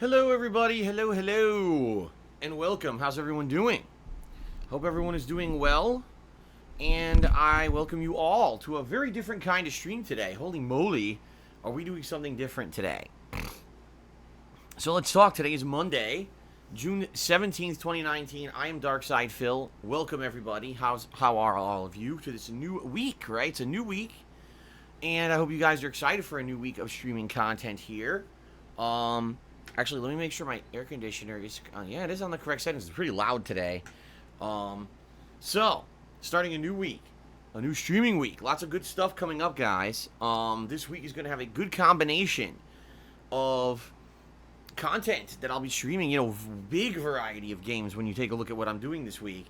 Hello everybody, hello, and welcome. How's everyone doing? Hope everyone is doing well, and I welcome you all to a very different kind of stream today. Holy moly, are we doing something different today? So let's talk. Today is Monday, June 17th, 2019. I am Darkside Phil. Welcome everybody. How are all of you to this new week, right? It's a new week, and I hope you guys are excited for a new week of streaming content here. Actually, let me make sure my air conditioner is... yeah, it is on the correct settings. It's pretty loud today. So, starting a new week. A new streaming week. Lots of good stuff coming up, guys. This week is going to have a good combination of content that I'll be streaming. You know, big variety of games when you take a look at what I'm doing this week.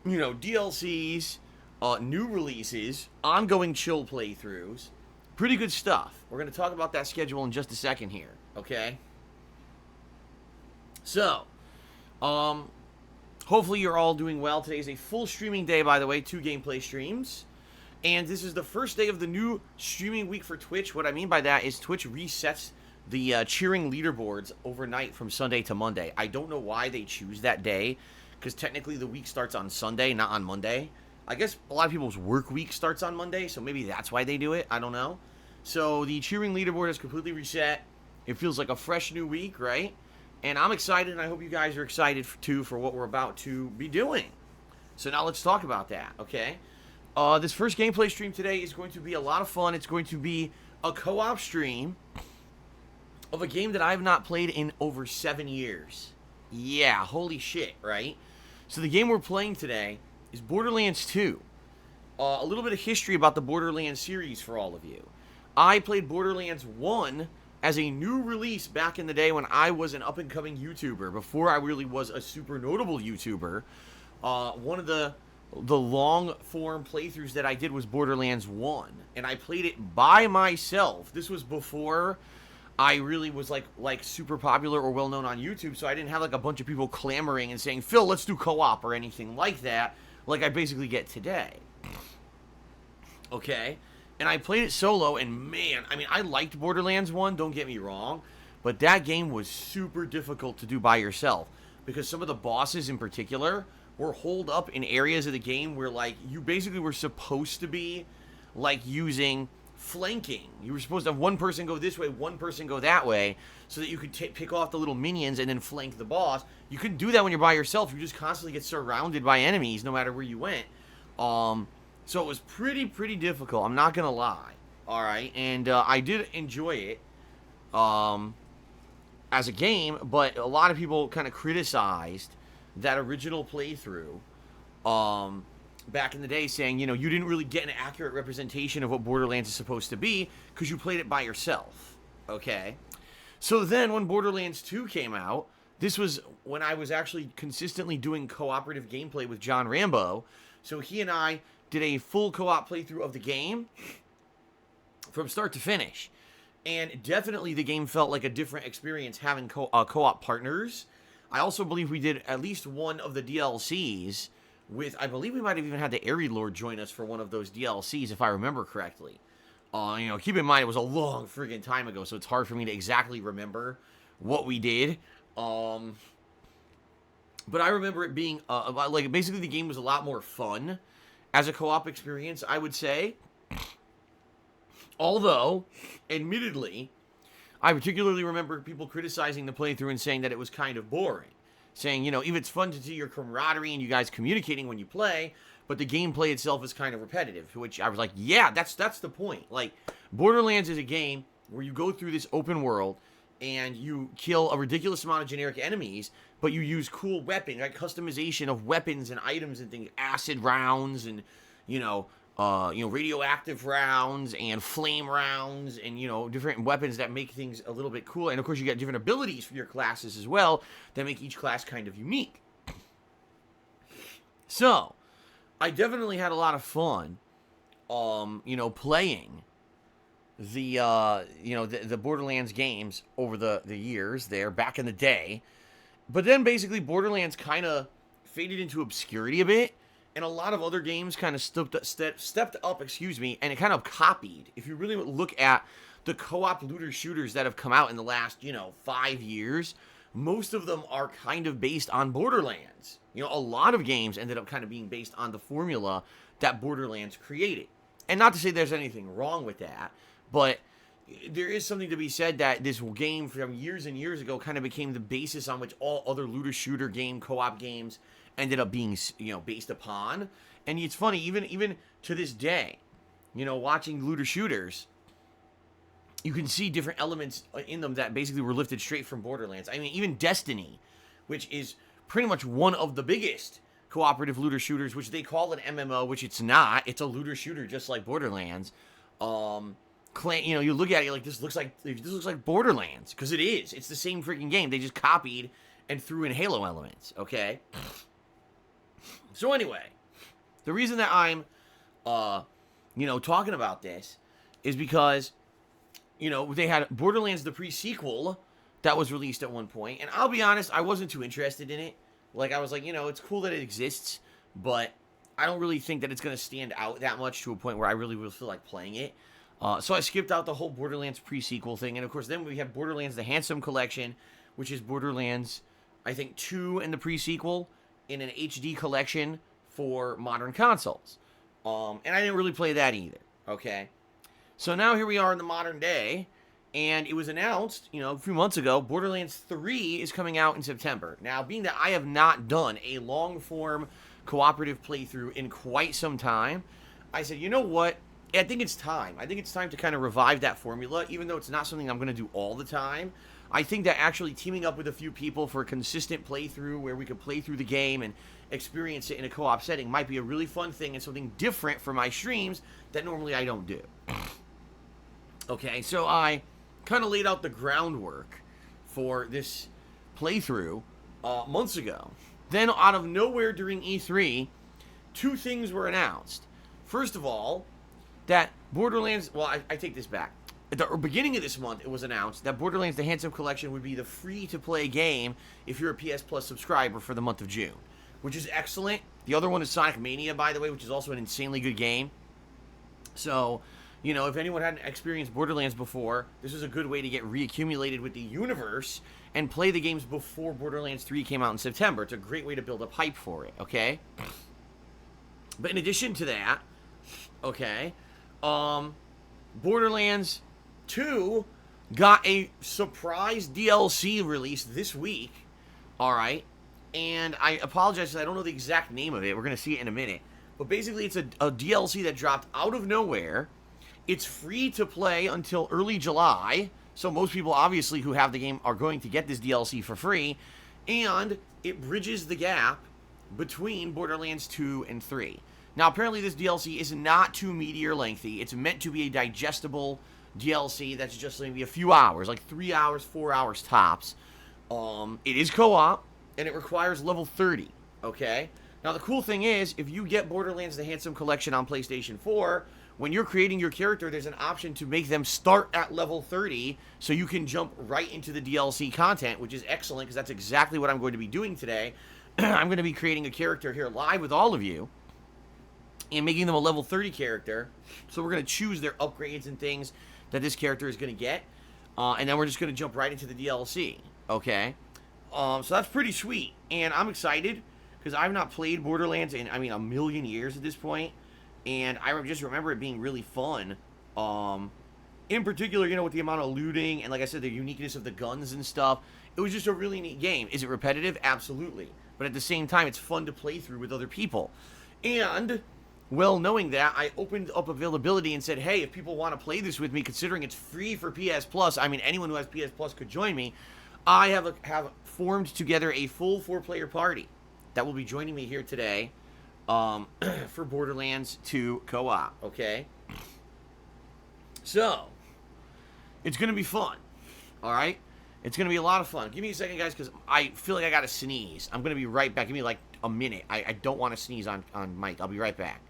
You know, DLCs, new releases, ongoing chill playthroughs. Pretty good stuff. We're going to talk about that schedule in just a second here. Okay? So, hopefully you're all doing well. Today is a full streaming day, by the way. 2 gameplay streams. And this is the first day of the new streaming week for Twitch. What I mean by that is Twitch resets the cheering leaderboards overnight from Sunday to Monday. I don't know why they choose that day, because technically the week starts on Sunday, not on Monday. I guess a lot of people's work week starts on Monday, so maybe that's why they do it. I don't know. So the cheering leaderboard is completely reset. It feels like a fresh new week, right? And I'm excited, and I hope you guys are excited too for what we're about to be doing. So now let's talk about that, okay? This first gameplay stream today is going to be a lot of fun. It's going to be a co-op stream of a game that I have not played in over 7 years. Yeah, holy shit, right? So the game we're playing today is Borderlands 2. A little bit of history about the Borderlands series for all of you. I played Borderlands 1 as a new release back in the day when I was an up-and-coming YouTuber, before I really was a super notable YouTuber. One of the long-form playthroughs that I did was Borderlands 1, and I played it by myself. This was before I really was like super popular or well-known on YouTube, so I didn't have like a bunch of people clamoring and saying, Phil, let's do co-op or anything like that, like I basically get today. Okay? And I played it solo, and man, I mean, I liked Borderlands 1, don't get me wrong, but that game was super difficult to do by yourself, because some of the bosses in particular were holed up in areas of the game where, like, you basically were supposed to be, like, using flanking. You were supposed to have one person go this way, one person go that way, so that you could pick off the little minions and then flank the boss. You couldn't do that when you're by yourself. You just constantly get surrounded by enemies no matter where you went. So it was pretty difficult, I'm not gonna lie, alright, and I did enjoy it, as a game, but a lot of people kind of criticized that original playthrough, back in the day, saying, you know, you didn't really get an accurate representation of what Borderlands is supposed to be, because you played it by yourself, okay? So then, when Borderlands 2 came out, this was when I was actually consistently doing cooperative gameplay with John Rambo, so he and I did a full co-op playthrough of the game from start to finish. And definitely the game felt like a different experience having co-op partners. I also believe we did at least one of the DLCs with, I believe we might have even had the Airy Lord join us for one of those DLCs, if I remember correctly. You know, keep in mind, it was a long friggin' time ago, so it's hard for me to exactly remember what we did. But I remember it being, like, basically the game was a lot more fun as a co-op experience, I would say. Although, admittedly, I particularly remember people criticizing the playthrough and saying that it was kind of boring. Saying, you know, even it's fun to see your camaraderie and you guys communicating when you play, but the gameplay itself is kind of repetitive. Which I was like, yeah, that's the point. Like, Borderlands is a game where you go through this open world and you kill a ridiculous amount of generic enemies, but you use cool weapons, like customization of weapons and items and things, acid rounds and, you know, radioactive rounds and flame rounds and, you know, different weapons that make things a little bit cooler. And of course you get different abilities for your classes as well that make each class kind of unique. So, I definitely had a lot of fun, you know, playing the Borderlands games over the years there, back in the day. But then basically Borderlands kind of faded into obscurity a bit, and a lot of other games kind of stepped up, and it kind of copied. If you really look at the co-op looter shooters that have come out in the last, 5 years, most of them are kind of based on Borderlands. A lot of games ended up kind of being based on the formula that Borderlands created. And not to say there's anything wrong with that, but there is something to be said that this game from years and years ago kind of became the basis on which all other looter shooter game co-op games ended up being, based upon. And it's funny, even to this day, watching looter shooters, you can see different elements in them that basically were lifted straight from Borderlands. I mean, even Destiny, which is pretty much one of the biggest cooperative looter shooters, which they call an MMO, which it's not. It's a looter shooter just like Borderlands. You look at it, you're like, this looks like Borderlands, because it is. It's the same freaking game. They just copied and threw in Halo elements, okay? So anyway, the reason that I'm, talking about this is because, they had Borderlands the pre-sequel that was released at one point, and I'll be honest, I wasn't too interested in it. Like, I was like, it's cool that it exists, but I don't really think that it's going to stand out that much to a point where I really will feel like playing it. So I skipped out the whole Borderlands pre-sequel thing, and of course then we have Borderlands the Handsome Collection, which is Borderlands, I think, 2 in the pre-sequel in an HD collection for modern consoles. And I didn't really play that either, okay? So now here we are in the modern day, and it was announced, a few months ago, Borderlands 3 is coming out in September. Now, being that I have not done a long-form cooperative playthrough in quite some time, I said, you know what? I think it's time. I think it's time to kind of revive that formula, even though it's not something I'm going to do all the time. I think that actually teaming up with a few people for a consistent playthrough where we could play through the game and experience it in a co-op setting might be a really fun thing and something different for my streams that normally I don't do. Okay, so I kind of laid out the groundwork for this playthrough months ago. Then, out of nowhere during E3, 2 things were announced. First of all, that Borderlands, well, I take this back. At the beginning of this month, it was announced that Borderlands the Handsome Collection would be the free-to-play game if you're a PS Plus subscriber for the month of June, which is excellent. The other one is Sonic Mania, by the way, which is also an insanely good game. So, if anyone hadn't experienced Borderlands before, this is a good way to get reaccumulated with the universe and play the games before Borderlands 3 came out in September. It's a great way to build up hype for it, okay? But in addition to that, okay, Borderlands 2 got a surprise DLC release this week, alright? And I apologize because I don't know the exact name of it. We're going to see it in a minute. But basically, it's a DLC that dropped out of nowhere. It's free to play until early July, so most people, obviously, who have the game are going to get this DLC for free, and it bridges the gap between Borderlands 2 and 3. Now, apparently, this DLC is not too meaty or lengthy. It's meant to be a digestible DLC that's just going to be a few hours, like 3 hours, 4 hours tops. It is co-op, and it requires level 30, okay? Now, the cool thing is, if you get Borderlands the Handsome Collection on PlayStation 4, when you're creating your character, there's an option to make them start at level 30 so you can jump right into the DLC content, which is excellent because that's exactly what I'm going to be doing today. I'm going to be creating a character here live with all of you and making them a level 30 character. So we're going to choose their upgrades and things that this character is going to get. And then we're just going to jump right into the DLC, okay? So that's pretty sweet. And I'm excited because I've not played Borderlands in, a million years at this point. And I just remember it being really fun. In particular, with the amount of looting and, like I said, the uniqueness of the guns and stuff. It was just a really neat game. Is it repetitive? Absolutely. But at the same time, it's fun to play through with other people. And, well, knowing that, I opened up availability and said, hey, if people want to play this with me, considering it's free for PS Plus, anyone who has PS Plus could join me. I have formed together a full 4-player party that will be joining me here today. For Borderlands 2 co-op, okay? So, it's going to be fun, alright? It's going to be a lot of fun. Give me a second, guys, because I feel like I got to sneeze. I'm going to be right back. Give me, like, a minute. I don't want to sneeze on mic. I'll be right back.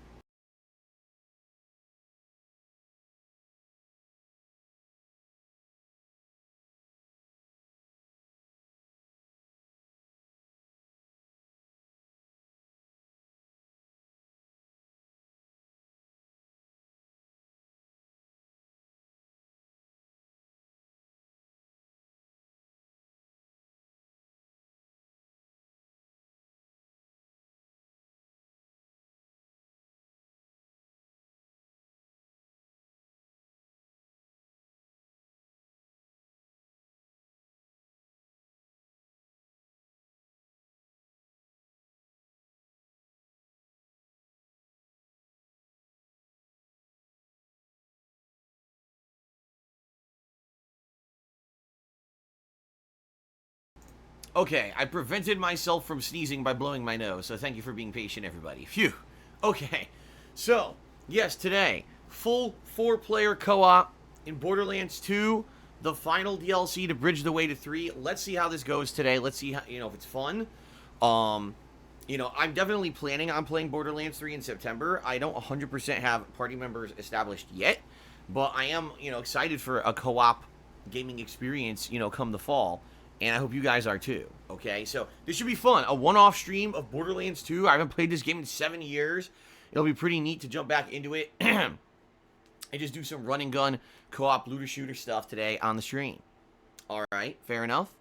Okay, I prevented myself from sneezing by blowing my nose, so thank you for being patient, everybody. Phew. Okay, so, yes, today, full 4-player co-op in Borderlands 2, the final DLC to bridge the way to 3. Let's see how this goes today. Let's see how, if it's fun. I'm definitely planning on playing Borderlands 3 in September. I don't 100% have party members established yet, but I am, excited for a co-op gaming experience, come the fall. And I hope you guys are too, okay? So, this should be fun. A one-off stream of Borderlands 2. I haven't played this game in 7 years. It'll be pretty neat to jump back into it. And just do some run and gun co-op looter-shooter stuff today on the stream. Alright, fair enough.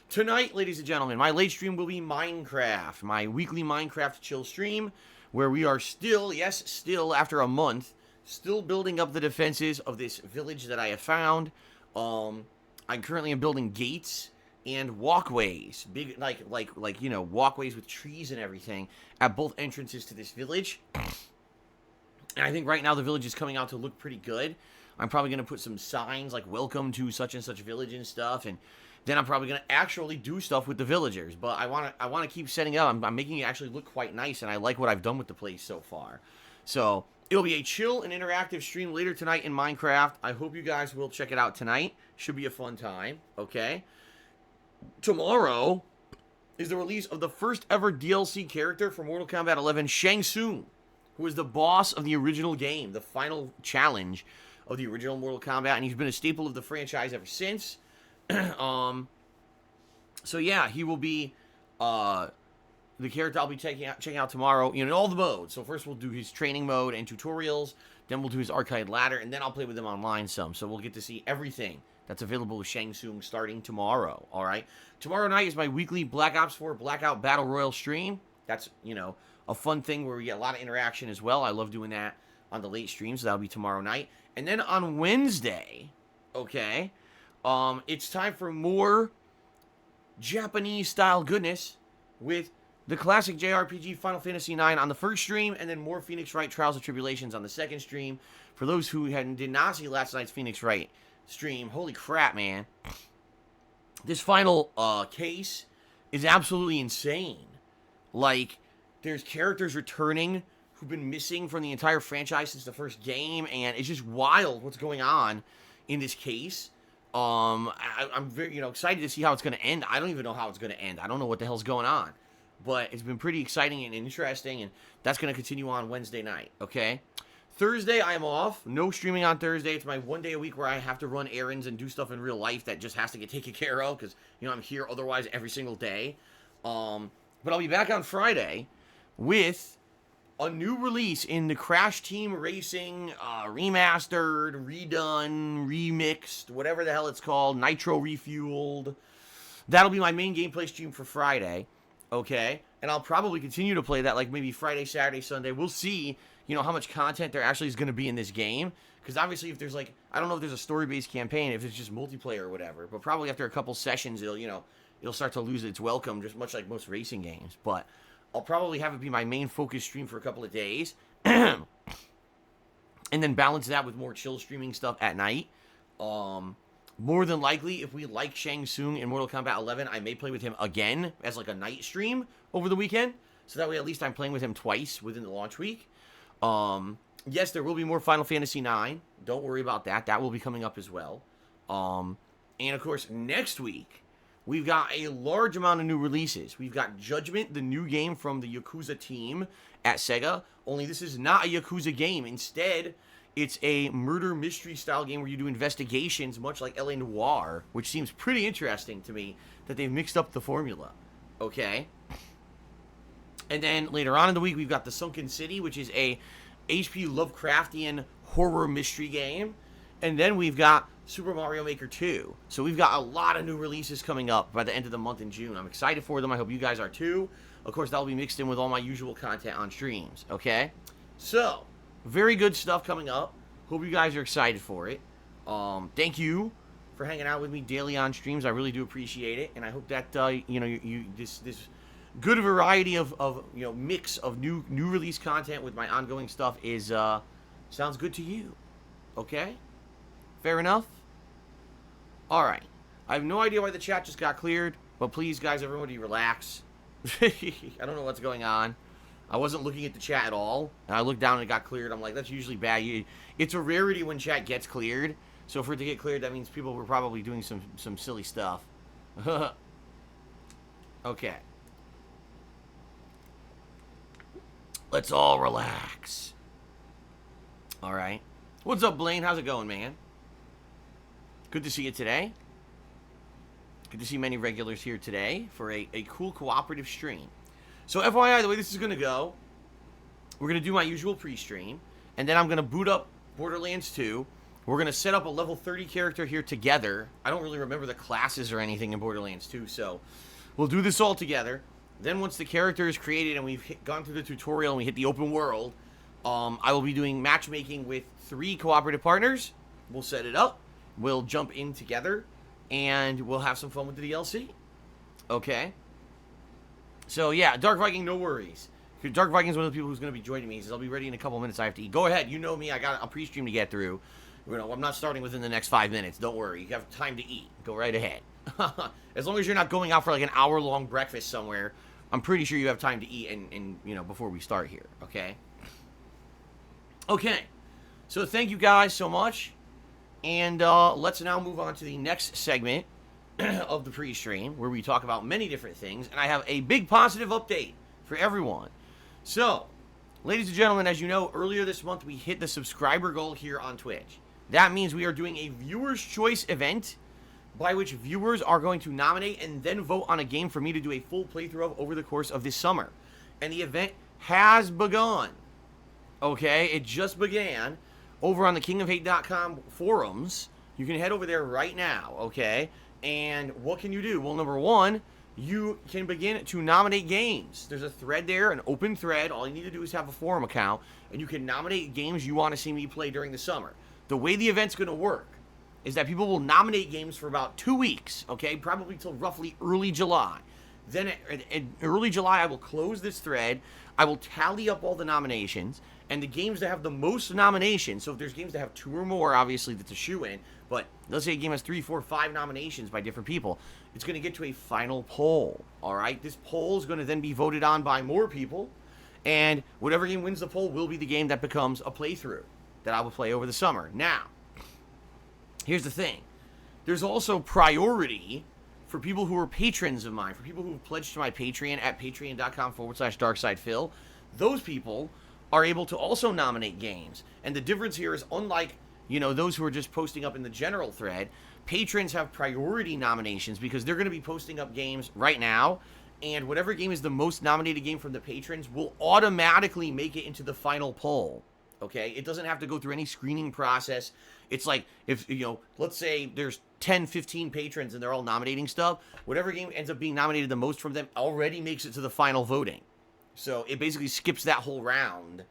Tonight, ladies and gentlemen, my late stream will be Minecraft. My weekly Minecraft chill stream, where we are still, yes, still, after a month, still building up the defenses of this village that I have found. I currently am building gates and walkways, big walkways with trees and everything at both entrances to this village. And I think right now the village is coming out to look pretty good. I'm probably going to put some signs like welcome to such and such village and stuff, and then I'm probably going to actually do stuff with the villagers. But I want to keep setting it up. I'm making it actually look quite nice, and I like what I've done with the place so far. So it'll be a chill and interactive stream later tonight in Minecraft. I hope you guys will check it out tonight. Should be a fun time, okay? Tomorrow is the release of the first ever DLC character for Mortal Kombat 11, Shang Tsung, who is the boss of the original game, the final challenge of the original Mortal Kombat, and he's been a staple of the franchise ever since. So yeah, he will be the character I'll be checking out tomorrow, in all the modes. So first we'll do his training mode and tutorials, then we'll do his arcade ladder, and then I'll play with him online some. So we'll get to see everything that's available with Shang Tsung starting tomorrow, alright? Tomorrow night is my weekly Black Ops 4 Blackout Battle Royale stream. That's, a fun thing where we get a lot of interaction as well. I love doing that on the late stream, so that'll be tomorrow night. And then on Wednesday, okay, it's time for more Japanese-style goodness with the classic JRPG Final Fantasy IX on the first stream, and then more Phoenix Wright Trials of Tribulations on the second stream. For those who did not see last night's Phoenix Wright stream, holy crap, man. This final case is absolutely insane. Like, there's characters returning who've been missing from the entire franchise since the first game, and it's just wild what's going on in this case. I'm very, excited to see how it's going to end. I don't even know how it's going to end. I don't know what the hell's going on. But it's been pretty exciting and interesting, and that's going to continue on Wednesday night, okay? Thursday, I am off. No streaming on Thursday. It's my one day a week where I have to run errands and do stuff in real life that just has to get taken care of because, I'm here otherwise every single day. But I'll be back on Friday with a new release in the Crash Team Racing remastered, redone, remixed, whatever the hell it's called, nitro refueled. That'll be my main gameplay stream for Friday, okay? And I'll probably continue to play that like maybe Friday, Saturday, Sunday. We'll see, how much content there actually is going to be in this game. Because obviously if there's I don't know if there's a story-based campaign, if it's just multiplayer or whatever. But probably after a couple sessions, it'll start to lose its welcome, just much like most racing games. But I'll probably have it be my main focus stream for a couple of days. And then balance that with more chill streaming stuff at night. More than likely, if we like Shang Tsung in Mortal Kombat 11, I may play with him again as like a night stream over the weekend. So that way at least I'm playing with him twice within the launch week. Yes, there will be more Final Fantasy IX. Don't worry about that. That will be coming up as well. And of course, next week, we've got a large amount of new releases. We've got Judgment, the new game from the Yakuza team at Sega. Only this is not a Yakuza game. Instead, it's a murder mystery style game where you do investigations, much like L.A. Noire, which seems pretty interesting to me that they've mixed up the formula. Okay? And then later on in the week, we've got The Sunken City, which is a H.P. Lovecraftian horror mystery game. And then we've got Super Mario Maker 2. So we've got a lot of new releases coming up by the end of the month in June. I'm excited for them. I hope you guys are too. Of course, that'll be mixed in with all my usual content on streams. Okay? So, very good stuff coming up. Hope you guys are excited for it. Thank you for hanging out with me daily on streams. I really do appreciate it. And I hope that, this good variety of mix of new release content with my ongoing stuff is sounds good to you. Okay? Fair enough? Alright. I have no idea why the chat just got cleared, But please, guys, everybody relax. I don't know what's going on. I wasn't looking at the chat at all, and I looked down and it got cleared. I'm like, that's usually bad. It's a rarity when chat gets cleared. So for it to get cleared, that means people were probably doing some silly stuff. Okay. Let's all relax. All right. What's up, Blaine? How's it going, man? Good to see you today. Good to see many regulars here today for a cool cooperative stream. So FYI, the way this is going to go, we're going to do my usual pre-stream, and then I'm going to boot up Borderlands 2. We're going to set up a level 30 character here together. I don't really remember the classes or anything in Borderlands 2, so we'll do this all together. Then once the character is created and we've gone through the tutorial and we hit the open world, I will be doing matchmaking with 3 cooperative partners. We'll set it up. We'll jump in together, and we'll have some fun with the DLC. Okay? So, yeah, Dark Viking, no worries. Dark Viking's one of the people who's going to be joining me. He says, I'll be ready in a couple minutes. I have to eat. Go ahead. You know me. I got a pre-stream to get through. You know, I'm not starting within the next 5 minutes. Don't worry. You have time to eat. Go right ahead. As long as you're not going out for like an hour-long breakfast somewhere, I'm pretty sure you have time to eat and you know, before we start here. Okay? Okay. So, thank you guys so much. And let's now move on to the next segment of the pre-stream, where we talk about many different things, and I have a big positive update for everyone. So, ladies and gentlemen, as you know, earlier this month we hit the subscriber goal here on Twitch. That means we are doing a viewer's choice event, by which viewers are going to nominate and then vote on a game for me to do a full playthrough of over the course of this summer. And the event has begun. Okay, it just began over on the kingofhate.com forums. You can head over there right now, okay? And what can you do? Well, number one, you can begin to nominate games. There's a thread there, an open thread. All you need to do is have a forum account, and you can nominate games you want to see me play during the summer. The way the event's going to work is that people will nominate games for about 2 weeks, okay? Probably till roughly early July. Then in early July, I will close this thread. I will tally up all the nominations, and the games that have the most nominations, so if there's games that have 2 or more, obviously that's a shoo-in, but let's say a game has 3, 4, 5 nominations by different people, it's going to get to a final poll, all right? This poll is going to then be voted on by more people, and whatever game wins the poll will be the game that becomes a playthrough that I will play over the summer. Now, here's the thing. There's also priority for people who are patrons of mine, for people who have pledged to my Patreon at patreon.com/darksidephil. Those people are able to also nominate games. And the difference here is, unlike, you know, those who are just posting up in the general thread, patrons have priority nominations because they're going to be posting up games right now, and whatever game is the most nominated game from the patrons will automatically make it into the final poll. Okay? It doesn't have to go through any screening process. It's like, if, you know, let's say there's 10, 15 patrons and they're all nominating stuff, whatever game ends up being nominated the most from them already makes it to the final voting. So it basically skips that whole round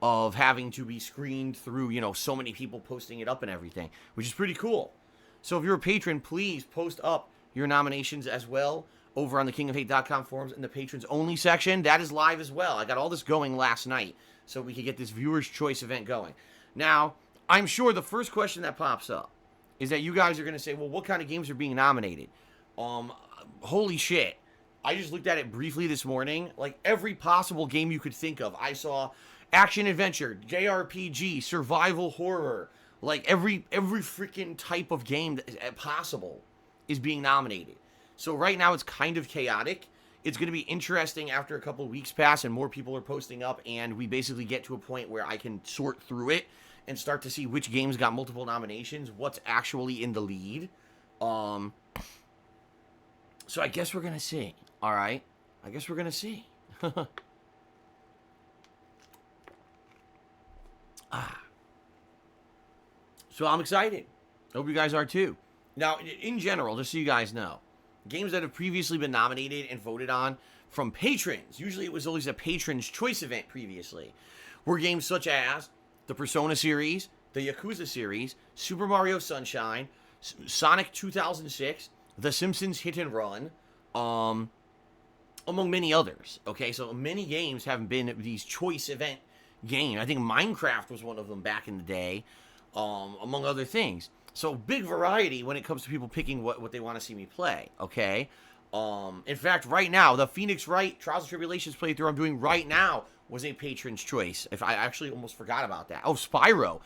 of having to be screened through, you know, so many people posting it up and everything, which is pretty cool. So if you're a patron, please post up your nominations as well over on the kingofhate.com forums in the patrons only section. That is live as well. I got all this going last night so we could get this viewer's choice event going. Now, I'm sure the first question that pops up is that you guys are going to say, well, what kind of games are being nominated? Holy shit. I just looked at it briefly this morning. Like, every possible game you could think of. I saw action-adventure, JRPG, survival horror. Like, every freaking type of game that possible is being nominated. So right now it's kind of chaotic. It's going to be interesting after a couple of weeks pass and more people are posting up, and we basically get to a point where I can sort through it and start to see which games got multiple nominations, what's actually in the lead. So I guess we're going to see. All right? I guess we're going to see. So I'm excited. I hope you guys are too. Now, in general, just so you guys know, games that have previously been nominated and voted on from patrons, usually it was always a patron's choice event previously, were games such as the Persona series, the Yakuza series, Super Mario Sunshine, Sonic 2006, The Simpsons Hit and Run, among many others. Okay, so many games have been these choice event games. I think Minecraft was one of them back in the day, among other things. So big variety when it comes to people picking what they want to see me play, okay? In fact, right now, the Phoenix Wright Trials and Tribulations playthrough I'm doing right now was a patron's choice. If I actually almost forgot about that. Oh, Spyro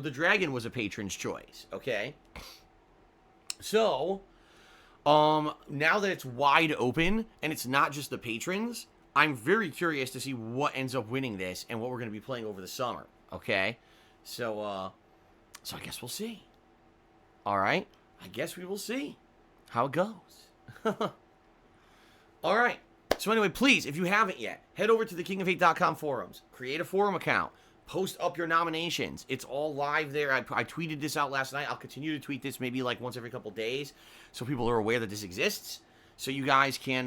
the Dragon was a patron's choice. Okay. So, now that it's wide open and it's not just the patrons, I'm very curious to see what ends up winning this and what we're going to be playing over the summer. Okay. So I guess we'll see. All right. I guess we will see how it goes. All right. So anyway, please, if you haven't yet, head over to the kingofhate.com forums. Create a forum account. Post up your nominations. It's all live there. I tweeted this out last night. I'll continue to tweet this maybe like once every couple days so people are aware that this exists. So you guys can,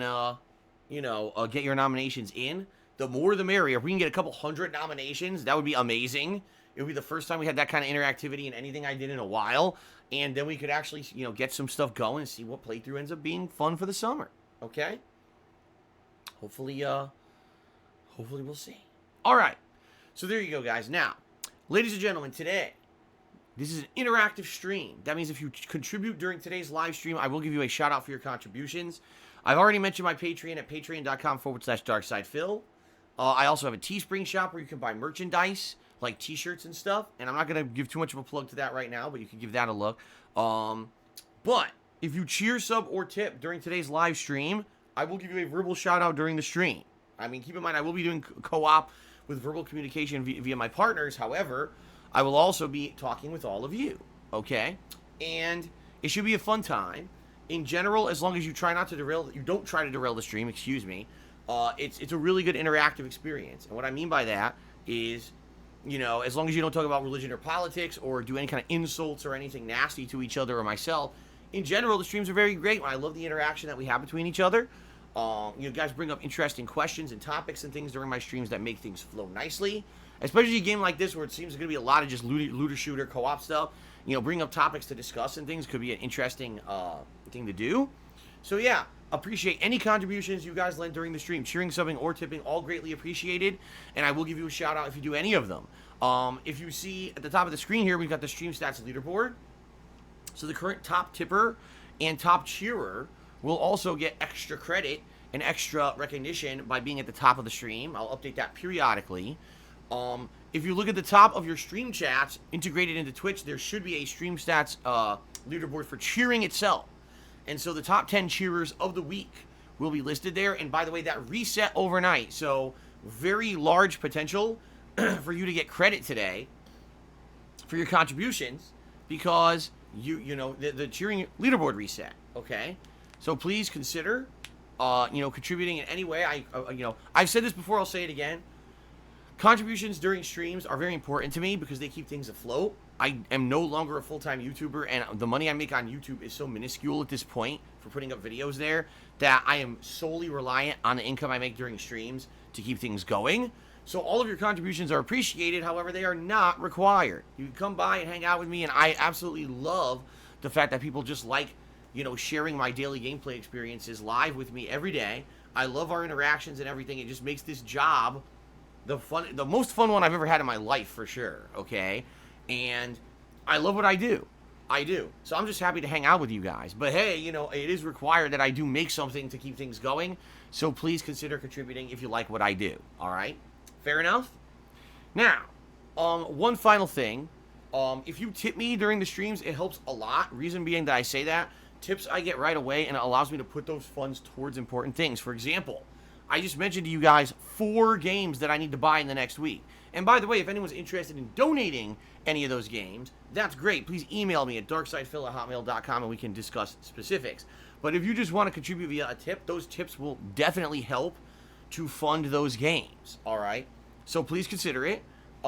get your nominations in. The more the merrier. If we can get a couple hundred nominations, that would be amazing. It would be the first time we had that kind of interactivity in anything I did in a while. And then we could actually, get some stuff going and see what playthrough ends up being fun for the summer. Okay? Hopefully we'll see. All right. So there you go, guys. Now, ladies and gentlemen, today, this is an interactive stream. That means if you contribute during today's live stream, I will give you a shout out for your contributions. I've already mentioned my Patreon at patreon.com/darksidephil. I also have a Teespring shop where you can buy merchandise, like t-shirts and stuff. And I'm not going to give too much of a plug to that right now, but you can give that a look. But if you cheer, sub, or tip during today's live stream, I will give you a verbal shout out during the stream. I mean, keep in mind, I will be doing co-op with verbal communication via my partners. However, I will also be talking with all of you, okay? And it should be a fun time. In general, as long as you try not to derail, you don't try to derail the stream, excuse me, it's a really good interactive experience. And what I mean by that is, as long as you don't talk about religion or politics or do any kind of insults or anything nasty to each other or myself, in general, the streams are very great. I love the interaction that we have between each other. You guys bring up interesting questions and topics and things during my streams that make things flow nicely. Especially a game like this where it seems going to be a lot of just looter shooter co-op stuff. Bring up topics to discuss and things could be an interesting thing to do. So yeah, appreciate any contributions you guys lend during the stream. Cheering, subbing, or tipping, all greatly appreciated. And I will give you a shout out if you do any of them. If you see at the top of the screen here, we've got the stream stats leaderboard. So the current top tipper and top cheerer will also get extra credit and extra recognition by being at the top of the stream. I'll update that periodically. If you look at the top of your stream chats integrated into Twitch, there should be a stream stats leaderboard for cheering itself. And so the top 10 cheerers of the week will be listed there. And by the way, that reset overnight. So very large potential for you to get credit today for your contributions because the cheering leaderboard reset. Okay. So please consider, contributing in any way. I've said this before, I'll say it again. Contributions during streams are very important to me because they keep things afloat. I am no longer a full-time YouTuber, and the money I make on YouTube is so minuscule at this point for putting up videos there that I am solely reliant on the income I make during streams to keep things going. So all of your contributions are appreciated, however, they are not required. You can come by and hang out with me, and I absolutely love the fact that people just like, sharing my daily gameplay experiences live with me every day. I love our interactions and everything. It just makes this job the most fun one I've ever had in my life, for sure, okay? And I love what I do. I do. So I'm just happy to hang out with you guys. But hey, it is required that I do make something to keep things going. So please consider contributing if you like what I do, all right? Fair enough? Now, one final thing. If you tip me during the streams, it helps a lot. Reason being that I say that, tips I get right away, and it allows me to put those funds towards important things. For example, I just mentioned to you guys 4 games that I need to buy in the next week. And by the way, if anyone's interested in donating any of those games, that's great. Please email me at darksidephil@hotmail.com and we can discuss specifics. But if you just want to contribute via a tip, those tips will definitely help to fund those games, all right? So please consider it.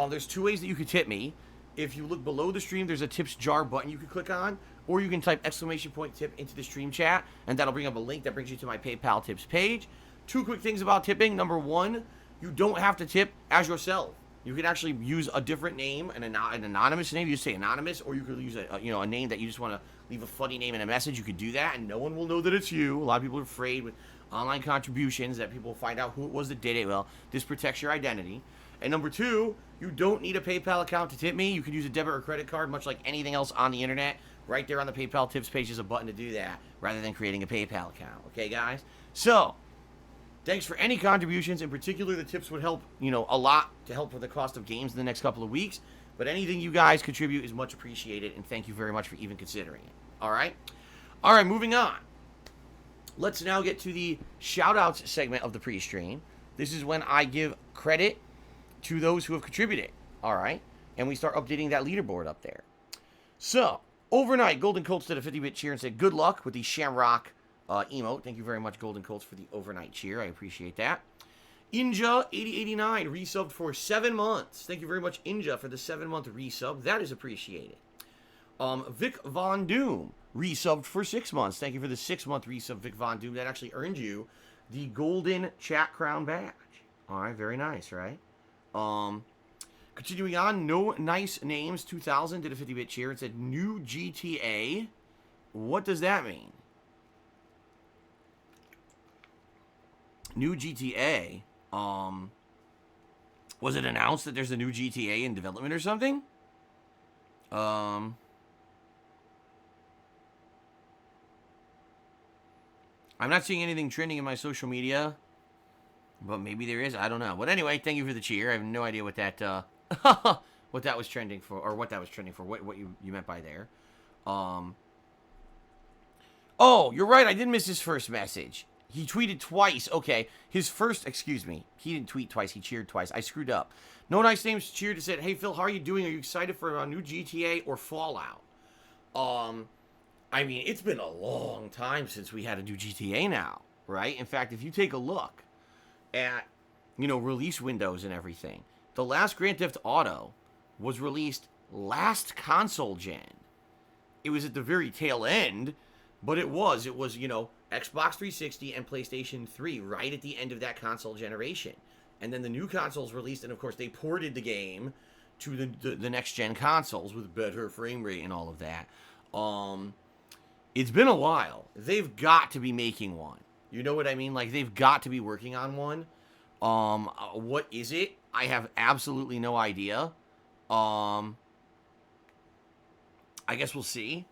There's 2 ways that you could tip me. If you look below the stream, there's a tips jar button you can click on, or you can type !tip into the stream chat, and that'll bring up a link that brings you to my PayPal tips page. 2 quick things about tipping. Number 1, you don't have to tip as yourself. You can actually use a different name, an anonymous name. You just say anonymous, or you could use a name that you just want to leave a funny name in a message. You could do that, and no one will know that it's you. A lot of people are afraid with online contributions that people will find out who it was that did it. Well, this protects your identity. And number 2, you don't need a PayPal account to tip me. You can use a debit or credit card, much like anything else on the internet, Right there on the PayPal tips page is a button to do that, rather than creating a PayPal account. Okay, guys? So, thanks for any contributions. In particular, the tips would help, a lot to help with the cost of games in the next couple of weeks. But anything you guys contribute is much appreciated, and thank you very much for even considering it. All right? All right, moving on. Let's now get to the shout-outs segment of the pre-stream. This is when I give credit to those who have contributed. All right? And we start updating that leaderboard up there. So, overnight, Golden Colts did a 50-bit cheer and said, good luck with the Shamrock emote. Thank you very much, Golden Colts, for the overnight cheer. I appreciate that. Inja8089 resubbed for 7 months. Thank you very much, Inja, for the 7-month resub. That is appreciated. Vic Von Doom resubbed for 6 months. Thank you for the 6-month resub, Vic Von Doom. That actually earned you the golden chat crown badge. All right, very nice, right? Continuing on, No Nice Names 2000 did a 50-bit cheer and said, new GTA. What does that mean? New GTA. Was it announced that there's a new GTA in development or something? I'm not seeing anything trending in my social media, but maybe there is. I don't know. But anyway, thank you for the cheer. I have no idea what that what that was trending for, or what that was trending for. What you meant by there. Oh, you're right. I did miss his first message. He tweeted twice. Okay, his first, excuse me. He didn't tweet twice. He cheered twice. I screwed up. No Nice Names cheered and said, hey, Phil, how are you doing? Are you excited for a new GTA or Fallout? I mean, it's been a long time since we had a new GTA now, right? In fact, if you take a look at, release windows and everything, the last Grand Theft Auto was released last console gen. It was at the very tail end, but it was, Xbox 360 and PlayStation 3 right at the end of that console generation. And then the new consoles released, and of course they ported the game to the next-gen consoles with better frame rate and all of that. It's been a while. They've got to be making one. You know what I mean? Like, they've got to be working on one. What is it? I have absolutely no idea. I guess we'll see.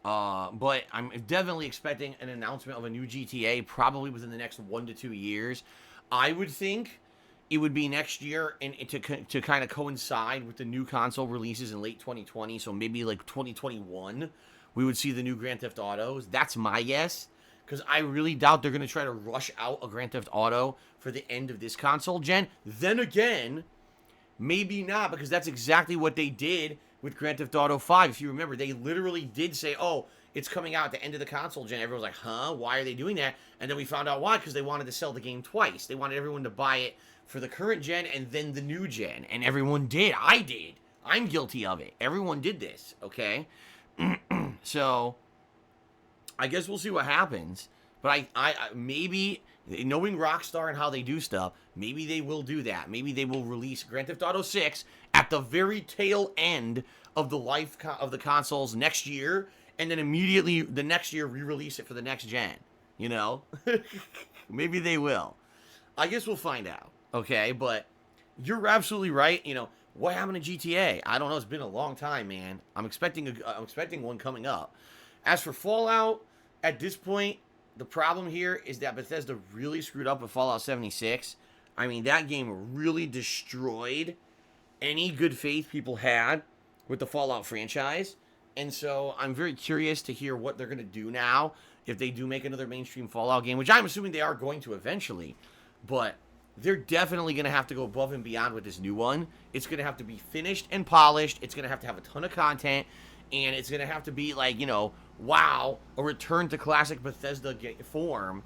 But I'm definitely expecting an announcement of a new GTA probably within the next 1 to 2 years. I would think it would be next year, and to kind of coincide with the new console releases in late 2020, so maybe like 2021, we would see the new Grand Theft Autos. That's my guess, because I really doubt they're going to try to rush out a Grand Theft Auto for the end of this console gen. Then again, maybe not, because that's exactly what they did with Grand Theft Auto 5. If you remember, they literally did say, oh, it's coming out at the end of the console gen. Everyone was like, huh? Why are they doing that? And then we found out why, because they wanted to sell the game twice. They wanted everyone to buy it for the current gen and then the new gen. And everyone did. I did. I'm guilty of it. Everyone did this, okay? So, I guess we'll see what happens. But I maybe, knowing Rockstar and how they do stuff, maybe they will do that. Maybe they will release Grand Theft Auto 6 at the very tail end of the life of the consoles next year, and then immediately the next year re-release it for the next gen. Maybe they will. I guess we'll find out. Okay, but you're absolutely right. What happened to GTA? I don't know. It's been a long time, man. I'm expecting one coming up. As for Fallout, at this point, the problem here is that Bethesda really screwed up with Fallout 76. I mean, that game really destroyed any good faith people had with the Fallout franchise. And so I'm very curious to hear what they're going to do now if they do make another mainstream Fallout game, which I'm assuming they are going to eventually. But they're definitely going to have to go above and beyond with this new one. It's going to have to be finished and polished. It's going to have a ton of content. And it's going to have to be like, wow, a return to classic Bethesda form,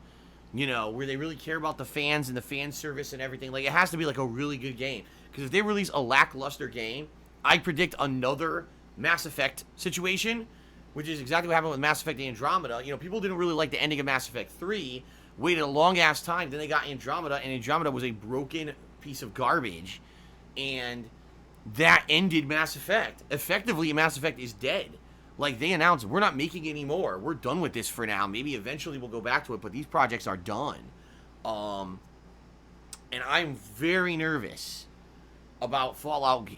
where they really care about the fans and the fan service and everything. Like, it has to be like a really good game. Because if they release a lackluster game, I predict another Mass Effect situation, which is exactly what happened with Mass Effect Andromeda. People didn't really like the ending of Mass Effect 3, waited a long-ass time, then they got Andromeda, and Andromeda was a broken piece of garbage, and that ended Mass Effect. Effectively, Mass Effect is dead. Like, they announced, we're not making any more. We're done with this for now. Maybe eventually we'll go back to it, but these projects are done. And I'm very nervous about Fallout,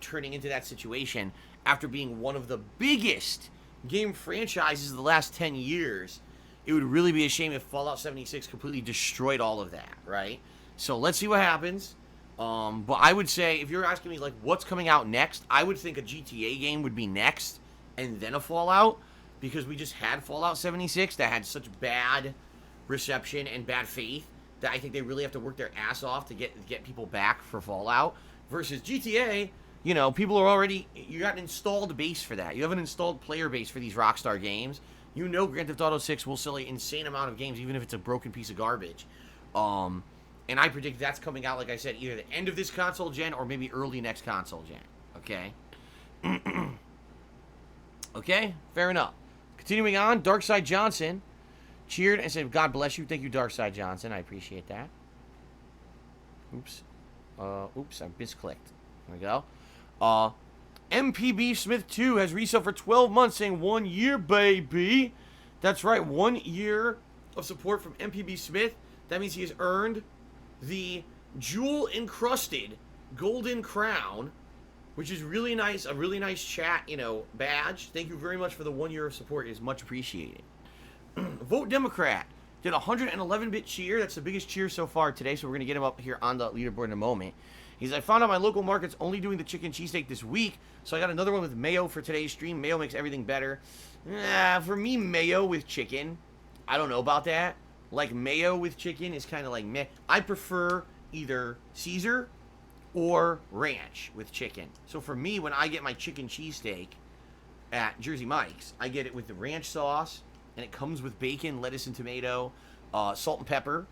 turning into that situation after being one of the biggest game franchises of the last 10 years, it would really be a shame if Fallout 76 completely destroyed all of that, right? So let's see what happens. But I would say, if you're asking me, like, what's coming out next, I would think a GTA game would be next, and then a Fallout, because we just had Fallout 76 that had such bad reception and bad faith that I think they really have to work their ass off to get people back for Fallout. Versus GTA, you know, people are already, you got an installed base for that. You have an installed player base for these Rockstar games. You know Grand Theft Auto 6 will sell an insane amount of games, even if it's a broken piece of garbage. And I predict that's coming out, like I said, either the end of this console gen or maybe early next console gen. Okay? Okay? Fair enough. Continuing on, Darkside Johnson cheered and said, God bless you. Thank you, Darkside Johnson. I appreciate that. Oops. Oops, I misclicked. There we go. MPB Smith 2 has resale for 12 months, saying 1 year, baby. That's right, 1 year of support from MPB Smith. That means he has earned the jewel-encrusted golden crown, which is really nice, a really nice chat, you know, badge. Thank you very much for the 1 year of support. It is much appreciated. Vote Democrat did a 111-bit cheer. That's the biggest cheer so far today, so we're going to get him up here on the leaderboard in a moment. He says, I found out my local market's only doing the chicken cheesesteak this week, so I got another one with mayo for today's stream. Mayo makes everything better. For me, mayo with chicken, I don't know about that. Like, mayo with chicken is kind of like meh. I prefer either Caesar or ranch with chicken. So for me, when I get my chicken cheesesteak at Jersey Mike's, I get it with the ranch sauce, and it comes with bacon, lettuce, and tomato, salt and pepper.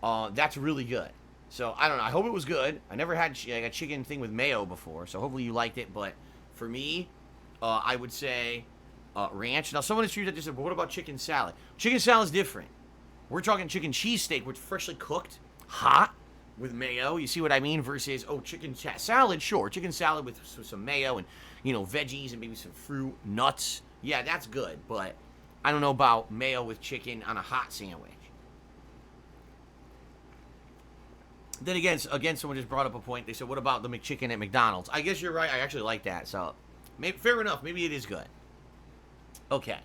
That's really good. So, I don't know. I hope it was good. I never had a chicken thing with mayo before, so hopefully you liked it. But for me, I would say ranch. Now, someone in the street just said, but what about chicken salad? Chicken salad is different. We're talking chicken cheesesteak, which is freshly cooked, hot, with mayo. You see what I mean? Versus, chicken salad, sure. Chicken salad with some mayo and, you know, veggies and maybe some fruit, nuts. Yeah, that's good. But I don't know about mayo with chicken on a hot sandwich. Then again, someone just brought up a point. They said, what about the McChicken at McDonald's? I guess you're right. I actually like that. So, fair enough. Maybe it is good. Okay.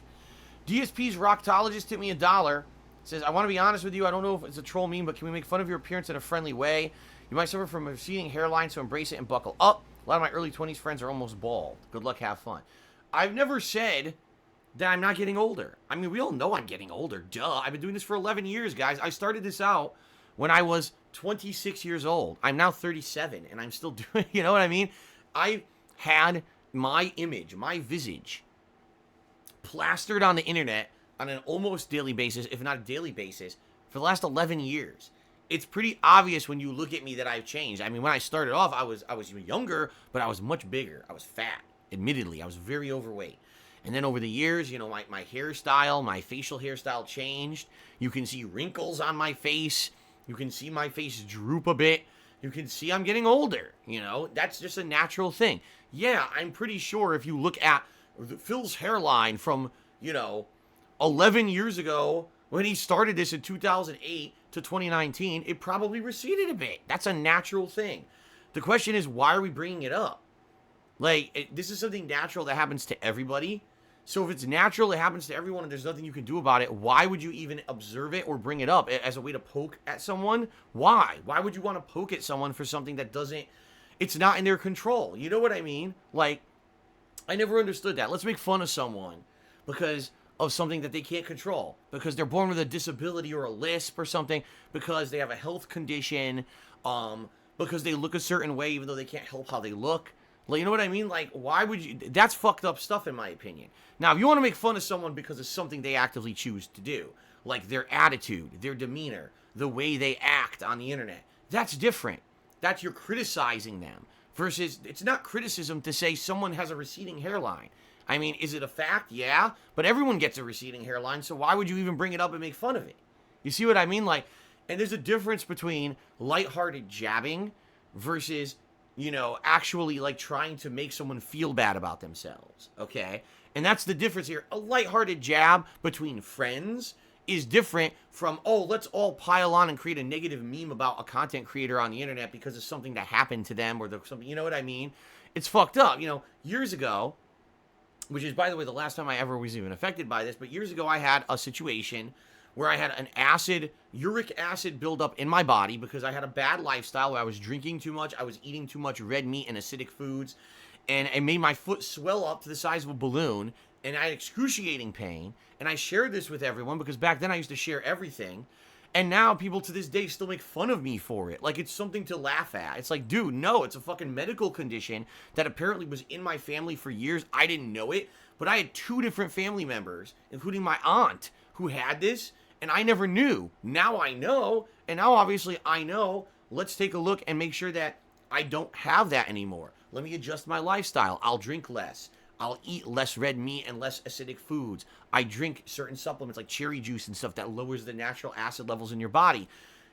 DSP's Rocktologist tipped me $1. Says, I want to be honest with you. I don't know if it's a troll meme, but can we make fun of your appearance in a friendly way? You might suffer from a receding hairline, so embrace it and buckle up. A lot of my early 20s friends are almost bald. Good luck. Have fun. I've never said that I'm not getting older. I mean, we all know I'm getting older. Duh. I've been doing this for 11 years, guys. I started this out when I was 26 years old. I'm now 37, and I'm still doing, you know what I mean? I had my image, my visage, plastered on the internet on an almost daily basis, if not a daily basis, for the last 11 years. It's pretty obvious when you look at me that I've changed. I mean, when I started off, I was younger, but I was much bigger. I was fat. Admittedly, I was very overweight. And then over the years, you know, my hairstyle, my facial hairstyle changed. You can see wrinkles on my face. You can see my face droop a bit. You can see I'm getting older. You know, that's just a natural thing. Yeah, I'm pretty sure if you look at Phil's hairline from, you know, 11 years ago when he started this in 2008 to 2019, it probably receded a bit. That's a natural thing. The question is, why are we bringing it up? Like, this is something natural that happens to everybody. So if it's natural, it happens to everyone, and there's nothing you can do about it, why would you even observe it or bring it up as a way to poke at someone? Why? Why would you want to poke at someone for something that doesn't, it's not in their control? You know what I mean? Like, I never understood that. Let's make fun of someone because of something that they can't control, because they're born with a disability or a lisp or something, because they have a health condition, because they look a certain way even though they can't help how they look. Like, you know what I mean? Like, why would you? That's fucked up stuff in my opinion. Now, if you want to make fun of someone because of something they actively choose to do, like their attitude, their demeanor, the way they act on the internet, that's different. That's you're criticizing them. Versus, it's not criticism to say someone has a receding hairline. I mean, is it a fact? Yeah. But everyone gets a receding hairline, so why would you even bring it up and make fun of it? You see what I mean? Like, and there's a difference between lighthearted jabbing versus, you know, actually, like, trying to make someone feel bad about themselves, okay? And that's the difference here. A lighthearted jab between friends is different from, oh, let's all pile on and create a negative meme about a content creator on the internet because of something that happened to them or something, you know what I mean? It's fucked up. You know, years ago, which is, by the way, the last time I ever was even affected by this. But years ago, I had a situation where I had an uric acid buildup in my body because I had a bad lifestyle where I was drinking too much, I was eating too much red meat and acidic foods, and it made my foot swell up to the size of a balloon, and I had excruciating pain. And I shared this with everyone because back then I used to share everything. And now people to this day still make fun of me for it. Like it's something to laugh at. It's like, dude, no, it's a fucking medical condition that apparently was in my family for years. I didn't know it, but I had 2 different family members, including my aunt, who had this, and I never knew. Now I know, and now obviously I know. Let's take a look and make sure that I don't have that anymore. Let me adjust my lifestyle. I'll drink less. I'll eat less red meat and less acidic foods. I drink certain supplements like cherry juice and stuff that lowers the natural acid levels in your body.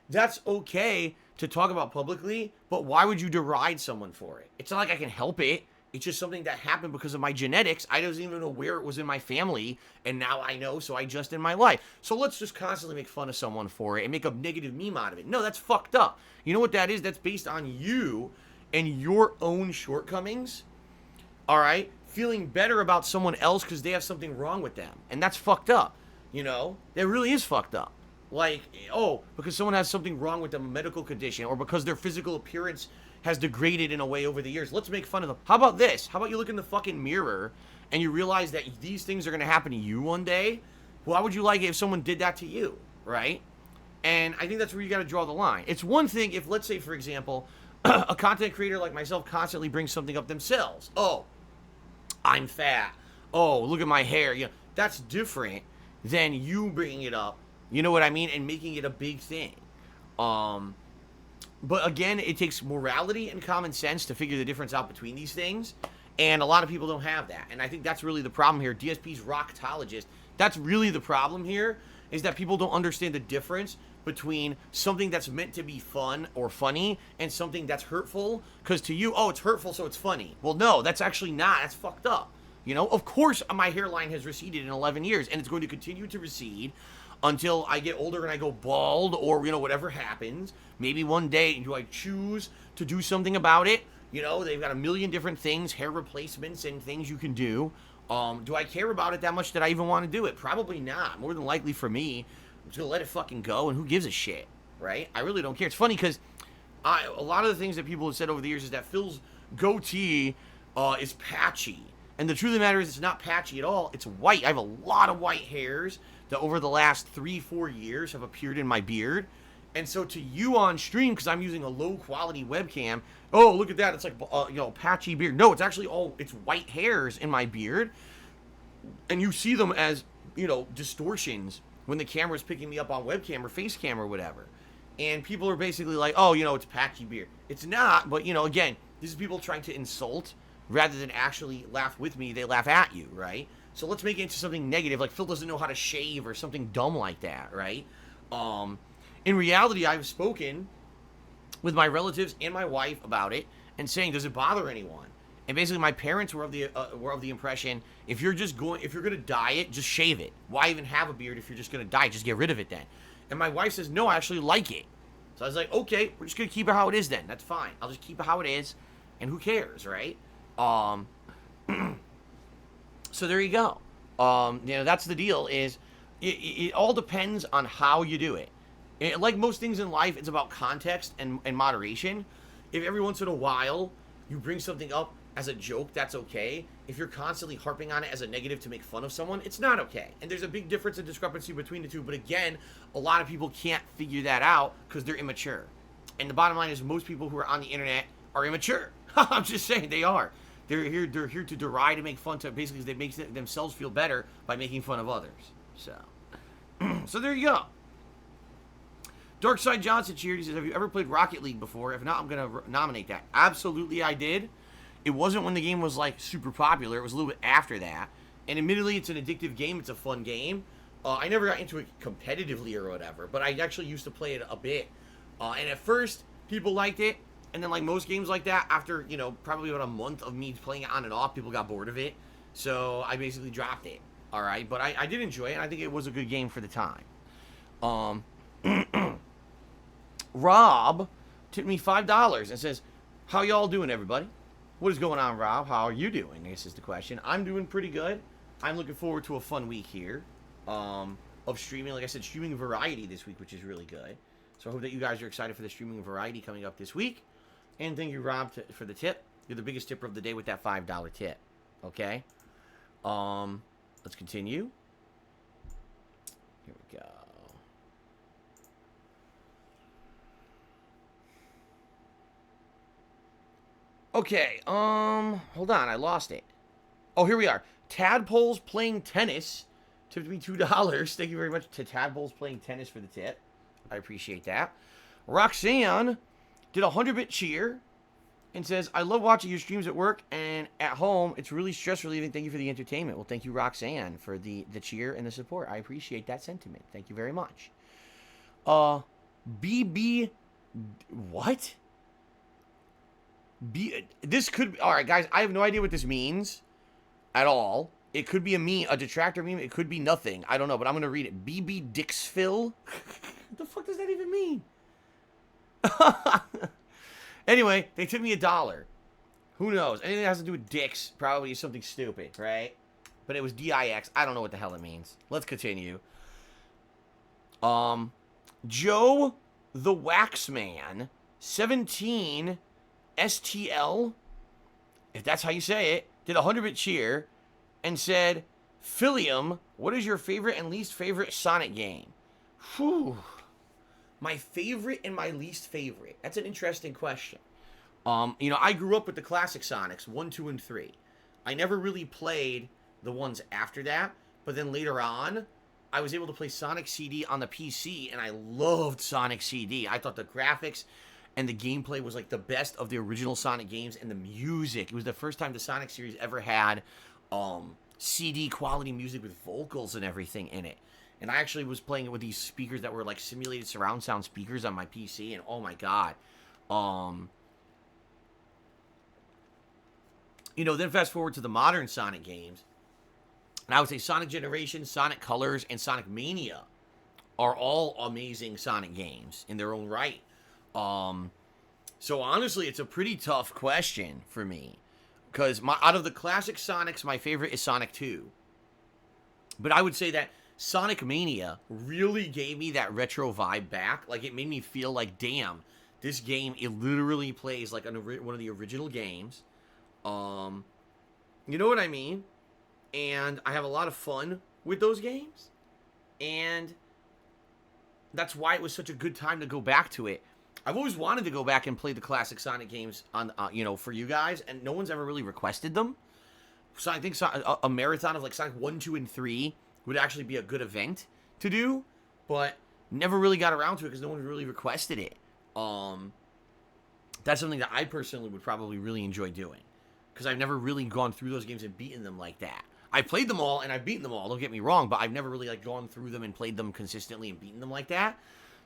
That's okay to talk about publicly, but why would you deride someone for it? It's not like I can help it. It's just something that happened because of my genetics. I wasn't even aware it was in my family, and now I know, so I adjust in my life. So let's just constantly make fun of someone for it and make a negative meme out of it. No, that's fucked up. You know what that is? That's based on you and your own shortcomings, all right? Feeling better about someone else because they have something wrong with them. And that's fucked up, you know? That really is fucked up. Like, oh, because someone has something wrong with them, a medical condition, or because their physical appearance has degraded in a way over the years. Let's make fun of them. How about this? How about you look in the fucking mirror and you realize that these things are going to happen to you one day? Why would you like it if someone did that to you, right? And I think that's where you got to draw the line. It's one thing if, let's say, for example, a content creator like myself constantly brings something up themselves. Oh, I'm fat. Oh, look at my hair. You know, that's different than you bringing it up. You know what I mean? And making it a big thing. But again, it takes morality and common sense to figure the difference out between these things. And a lot of people don't have that. And I think that's really the problem here. DSP's Rocktologist. That's really the problem here, is that people don't understand the difference between something that's meant to be fun or funny and something that's hurtful. Because to you, oh, it's hurtful, so it's funny. Well, no, that's actually not. That's fucked up. You know, of course, my hairline has receded in 11 years, and it's going to continue to recede until I get older and I go bald or, you know, whatever happens. Maybe one day, do I choose to do something about it? You know, they've got a million different things, hair replacements and things you can do. Do I care about it that much that I even want to do it? Probably not. More than likely for me, I'm just going to let it fucking go, and who gives a shit, right? I really don't care. It's funny because a lot of the things that people have said over the years is that Phil's goatee is patchy. And the truth of the matter is it's not patchy at all. It's white. I have a lot of white hairs that over the last 3-4 years have appeared in my beard. And so to you on stream, because I'm using a low-quality webcam, oh, look at that. It's like, you know, patchy beard. No, it's actually it's white hairs in my beard. And you see them as, you know, distortions when the camera's picking me up on webcam or face cam or whatever. And people are basically like, oh, you know, it's patchy beard. It's not, but, you know, again, this is people trying to insult rather than actually laugh with me. They laugh at you, right? So let's make it into something negative, like Phil doesn't know how to shave or something dumb like that, right? In reality, I've spoken with my relatives and my wife about it and saying, does it bother anyone? And basically, my parents were of the impression, if you're going to dye it, just shave it. Why even have a beard if you're just going to dye it? Just get rid of it then. And my wife says, no, I actually like it. So I was like, okay, we're just going to keep it how it is then. That's fine. I'll just keep it how it is, and who cares, right? So there you go. You know, that's the deal, is it all depends on how you do it. Like most things in life, it's about context and moderation. If every once in a while you bring something up as a joke, that's okay. If you're constantly harping on it as a negative to make fun of someone, it's not okay. And there's a big difference and discrepancy between the two. But again, a lot of people can't figure that out because they're immature. And the bottom line is most people who are on the internet are immature. I'm just saying, they are. They're here to deride and make fun to, basically they make themselves feel better by making fun of others. So there you go. Darkside Johnson cheered. He says, have you ever played Rocket League before? If not, I'm going to nominate that. Absolutely, I did. It wasn't when the game was, like, super popular. It was a little bit after that. And admittedly, it's an addictive game. It's a fun game. I never got into it competitively or whatever, but I actually used to play it a bit. And at first, people liked it. And then, like most games like that, after, you know, probably about a month of me playing it on and off, people got bored of it. So I basically dropped it. All right? But I did enjoy it, and I think it was a good game for the time. Rob tipped me $5 and says, how y'all doing, everybody? What is going on, Rob? How are you doing? I guess is the question. I'm doing pretty good. I'm looking forward to a fun week here of streaming. Like I said, streaming variety this week, which is really good. So I hope that you guys are excited for the streaming variety coming up this week. And thank you, Rob, for the tip. You're the biggest tipper of the day with that $5 tip. Okay? Let's continue. Here we go. Okay, hold on, I lost it. Oh, here we are. Tadpoles playing tennis. Tipped me $2. Thank you very much to Tadpoles playing tennis for the tip. I appreciate that. Roxanne did a 100-bit cheer and says, I love watching your streams at work and at home. It's really stress relieving. Thank you for the entertainment. Well, thank you, Roxanne, for the cheer and the support. I appreciate that sentiment. Thank you very much. BB... What? This could... Alright, guys, I have no idea what this means at all. It could be a meme, a detractor meme. It could be nothing. I don't know, but I'm going to read it. BB Dixville? What the fuck does that even mean? Anyway, they tipped me $1. Who knows? Anything that has to do with dicks probably is something stupid, right? But it was DIX. I don't know what the hell it means. Let's continue. Joe the Waxman, 17 STL, if that's how you say it, did a 100-bit cheer and said, Philium, what is your favorite and least favorite Sonic game? Whew. My favorite and my least favorite. That's an interesting question. You know, I grew up with the classic Sonics, 1, 2, and 3. I never really played the ones after that, but then later on, I was able to play Sonic CD on the PC, and I loved Sonic CD. I thought the graphics and the gameplay was like the best of the original Sonic games, and the music. It was the first time the Sonic series ever had CD quality music with vocals and everything in it. And I actually was playing it with these speakers that were like simulated surround sound speakers on my PC, and oh my god. You know, then fast forward to the modern Sonic games, and I would say Sonic Generation, Sonic Colors, and Sonic Mania are all amazing Sonic games in their own right. So honestly, it's a pretty tough question for me, because out of the classic Sonics, my favorite is Sonic 2. But I would say that Sonic Mania really gave me that retro vibe back. Like, it made me feel like, damn, this game, it literally plays like one of the original games. You know what I mean? And I have a lot of fun with those games. And that's why it was such a good time to go back to it. I've always wanted to go back and play the classic Sonic games on, you know, for you guys, and no one's ever really requested them. So I think a marathon of like Sonic 1, 2, and 3 would actually be a good event to do, but never really got around to it because no one really requested it. That's something that I personally would probably really enjoy doing, because I've never really gone through those games and beaten them like that. I played them all and I've beaten them all, don't get me wrong, but I've never really like gone through them and played them consistently and beaten them like that.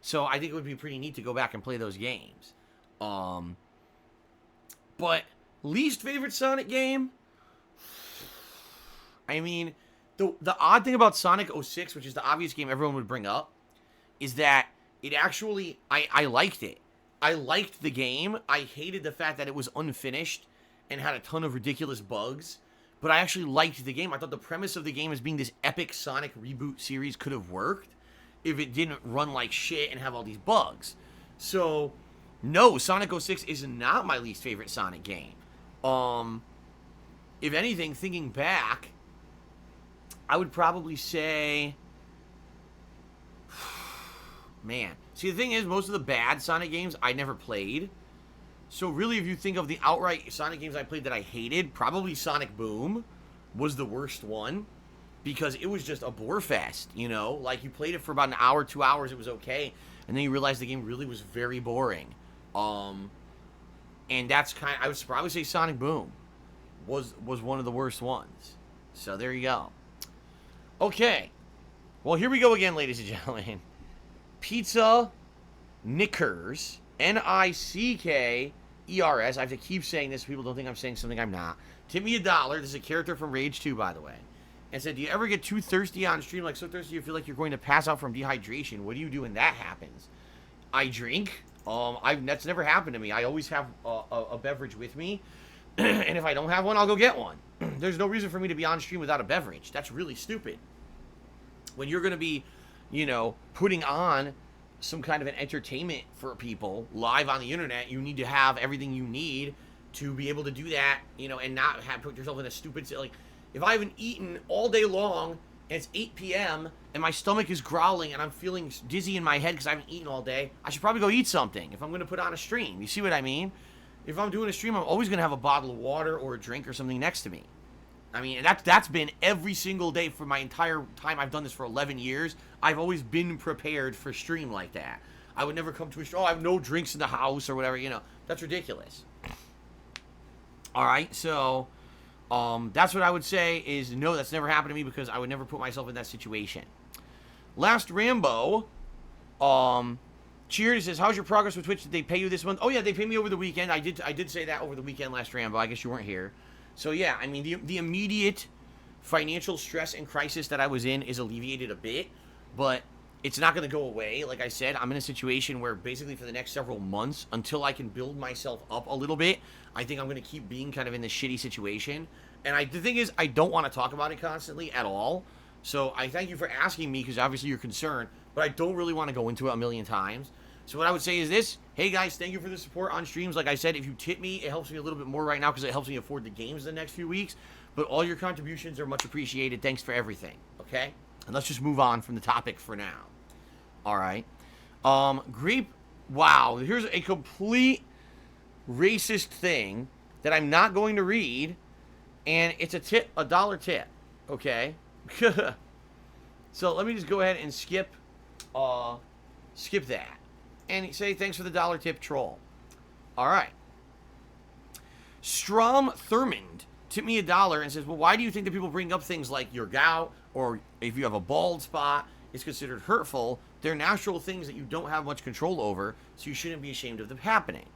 So I think it would be pretty neat to go back and play those games. But least favorite Sonic game? I mean, the odd thing about Sonic 06, which is the obvious game everyone would bring up, is that it actually, I liked it. I liked the game. I hated the fact that it was unfinished and had a ton of ridiculous bugs. But I actually liked the game. I thought the premise of the game as being this epic Sonic reboot series could have worked if it didn't run like shit and have all these bugs. So, no, Sonic 06 is not my least favorite Sonic game. If anything, thinking back, I would probably say, man. See, the thing is, most of the bad Sonic games I never played. So really, if you think of the outright Sonic games I played that I hated, probably Sonic Boom was the worst one, because it was just a bore fest, you know? Like, you played it for about an hour, 2 hours, it was okay, and then you realized the game really was very boring. And that's I would probably say Sonic Boom was one of the worst ones. So there you go. Okay. Well, here we go again, ladies and gentlemen. Pizza Knickers, Nickers. I have to keep saying this. People don't think I'm saying something I'm not. Tip me $1. This is a character from Rage 2, by the way. And said, do you ever get too thirsty on stream? Like, so thirsty you feel like you're going to pass out from dehydration. What do you do when that happens? I drink. That's never happened to me. I always have a beverage with me. And if I don't have one, I'll go get one. There's no reason for me to be on stream without a beverage. That's really stupid. When you're going to be, you know, putting on some kind of an entertainment for people live on the internet, you need to have everything you need to be able to do that, you know, and not have put yourself in a stupid, like, if I haven't eaten all day long and it's 8 p.m. and my stomach is growling and I'm feeling dizzy in my head because I haven't eaten all day, I should probably go eat something if I'm going to put on a stream. You see what I mean? If I'm doing a stream, I'm always going to have a bottle of water or a drink or something next to me. I mean, and that's been every single day for my entire time. I've done this for 11 years. I've always been prepared for stream like that. I would never come to a stream, oh, I have no drinks in the house or whatever, you know. That's ridiculous. All right, so that's what I would say is no, that's never happened to me because I would never put myself in that situation. Last Rambo, Cheers says, how's your progress with Twitch? Did they pay you this month? Oh, yeah, they paid me over the weekend. I did say that over the weekend, last Rambo. I guess you weren't here. So, yeah, I mean, the immediate financial stress and crisis that I was in is alleviated a bit, but it's not going to go away. Like I said, I'm in a situation where basically for the next several months, until I can build myself up a little bit, I think I'm going to keep being kind of in this shitty situation. And the thing is, I don't want to talk about it constantly at all. So I thank you for asking me because obviously you're concerned, but I don't really want to go into it a million times. So what I would say is this. Hey, guys, thank you for the support on streams. Like I said, if you tip me, it helps me a little bit more right now because it helps me afford the games the next few weeks. But all your contributions are much appreciated. Thanks for everything, okay? And let's just move on from the topic for now. All right. Grape, wow, here's a complete racist thing that I'm not going to read, and it's a dollar tip, okay? So let me just go ahead and skip that. And say thanks for the dollar tip, troll. All right. Strom Thurmond tipped me $1 and says, well, why do you think that people bring up things like your gout or if you have a bald spot, it's considered hurtful? They're natural things that you don't have much control over, so you shouldn't be ashamed of them happening.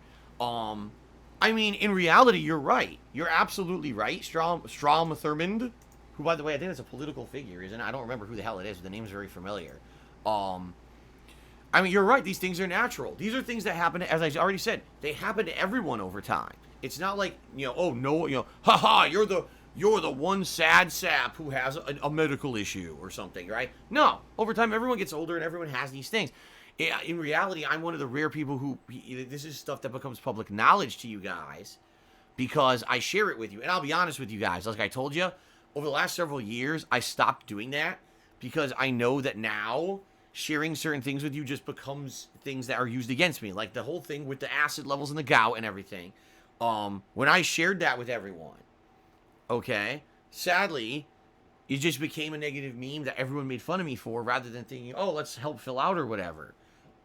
I mean, in reality, you're right. You're absolutely right. Strom Thurmond, who, by the way, I think it's a political figure, isn't it? I don't remember who the hell it is, but the name's very familiar. I mean, you're right. These things are natural. These are things that happen, as I already said, they happen to everyone over time. It's not like, you know, oh, no, you know, haha, you're the one sad sap who has a medical issue or something, right? No. Over time, everyone gets older and everyone has these things. In reality, I'm one of the rare people who, this is stuff that becomes public knowledge to you guys because I share it with you. And I'll be honest with you guys. Like I told you, over the last several years, I stopped doing that because I know that now sharing certain things with you just becomes things that are used against me. Like the whole thing with the acid levels in the gout and everything. When I shared that with everyone, okay, sadly, it just became a negative meme that everyone made fun of me for rather than thinking, oh, let's help Phil out or whatever.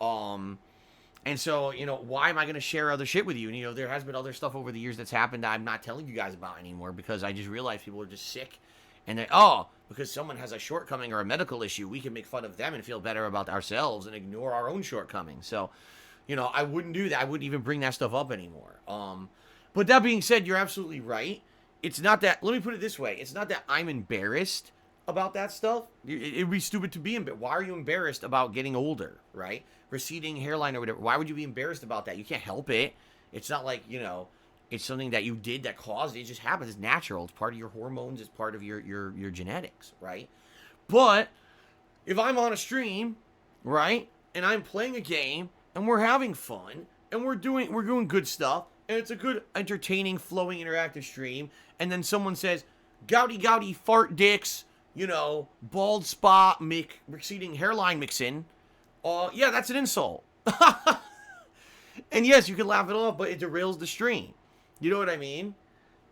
And so, you know, why am I going to share other shit with you? And, you know, there has been other stuff over the years that's happened that I'm not telling you guys about anymore because I just realized people are just sick. And they, oh, because someone has a shortcoming or a medical issue, we can make fun of them and feel better about ourselves and ignore our own shortcomings. So, you know, I wouldn't do that. I wouldn't even bring that stuff up anymore. But that being said, you're absolutely right. It's not that, let me put it this way. It's not that I'm embarrassed about that stuff. It'd be stupid to be embarrassed. Why are you embarrassed about getting older, right? Receding hairline or whatever. Why would you be embarrassed about that? You can't help it. It's not like, you know, it's something that you did that caused it. It just happens. It's natural. It's part of your hormones. It's part of your genetics, right? But if I'm on a stream, right, and I'm playing a game and we're having fun and we're doing good stuff and it's a good, entertaining, flowing, interactive stream, and then someone says, gouty fart dicks, you know, bald spot, receding hairline mixin, yeah, that's an insult. And yes, you can laugh it off, but it derails the stream. You know what I mean?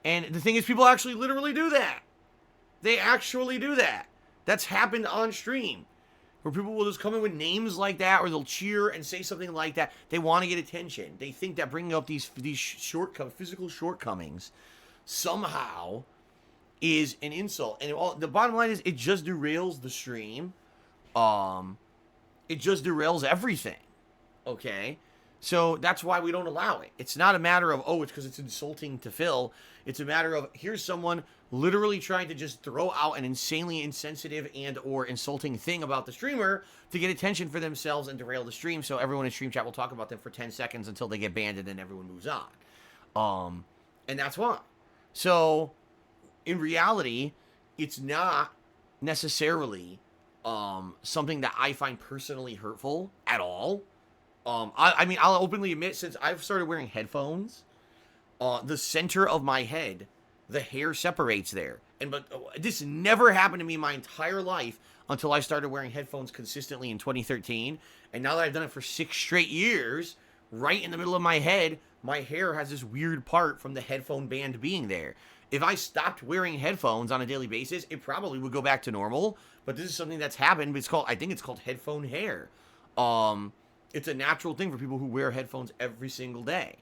And the thing is, people actually literally do that. They actually do that. That's happened on stream. Where people will just come in with names like that, or they'll cheer and say something like that. They want to get attention. They think that bringing up these physical shortcomings somehow is an insult. And the bottom line is, it just derails the stream. It just derails everything. Okay? So that's why we don't allow it. It's not a matter of, oh, it's because it's insulting to Phil. It's a matter of, here's someone literally trying to just throw out an insanely insensitive and or insulting thing about the streamer to get attention for themselves and derail the stream. So everyone in stream chat will talk about them for 10 seconds until they get banned and then everyone moves on. And that's why. So, in reality, it's not necessarily something that I find personally hurtful at all. I mean, I'll openly admit, since I've started wearing headphones, the center of my head, the hair separates there. But this never happened to me my entire life until I started wearing headphones consistently in 2013. And now that I've done it for 6 straight years, right in the middle of my head, my hair has this weird part from the headphone band being there. If I stopped wearing headphones on a daily basis, it probably would go back to normal. But this is something that's happened. I think it's called headphone hair. It's a natural thing for people who wear headphones every single day.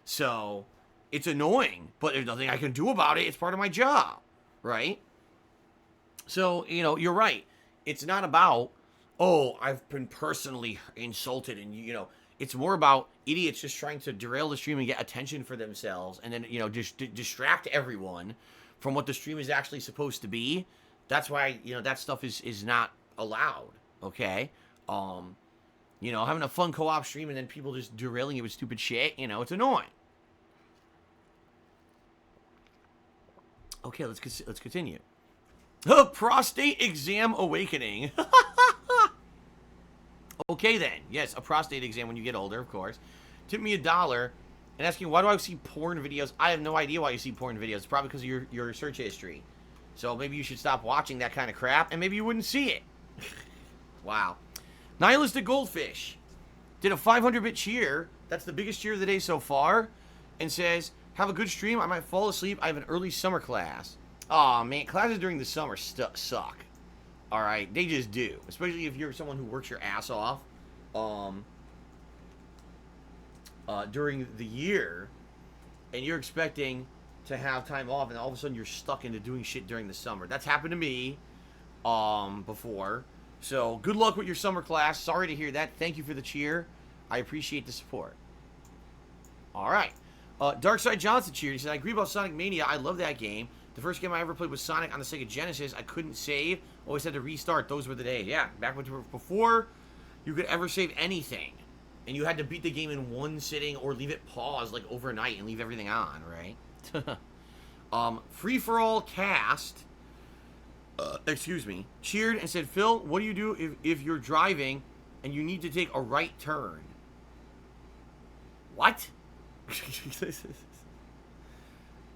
So it's annoying, but there's nothing I can do about it. It's part of my job, right? So, you're right. It's not about, oh, I've been personally insulted, and, it's more about idiots just trying to derail the stream and get attention for themselves, and then, just distract everyone from what the stream is actually supposed to be. That's why, that stuff is not allowed, okay? Having a fun co-op stream and then people just derailing it with stupid shit, it's annoying. Okay, let's continue. Prostate exam awakening. Okay then. Yes, a prostate exam when you get older, of course. Tip me $1 and asking, why do I see porn videos? I have no idea why you see porn videos. It's probably because of your search history. So maybe you should stop watching that kind of crap, and maybe you wouldn't see it. Wow. Nihilistic Goldfish did a 500-bit cheer. That's the biggest cheer of the day so far. And says, have a good stream. I might fall asleep. I have an early summer class. Aw, man. Classes during the summer suck. Alright? They just do. Especially if you're someone who works your ass off during the year. And you're expecting to have time off. And all of a sudden you're stuck into doing shit during the summer. That's happened to me before. So, good luck with your summer class. Sorry to hear that. Thank you for the cheer. I appreciate the support. Alright. Darkside Johnson cheered. He said, I agree about Sonic Mania. I love that game. The first game I ever played was Sonic on the Sega Genesis. I couldn't save. Always had to restart. Those were the days. Yeah, back before you could ever save anything. And you had to beat the game in one sitting or leave it paused like overnight and leave everything on, right? Free-for-all cast... cheered and said, Phil, what do you do if you're driving and you need to take a right turn? What?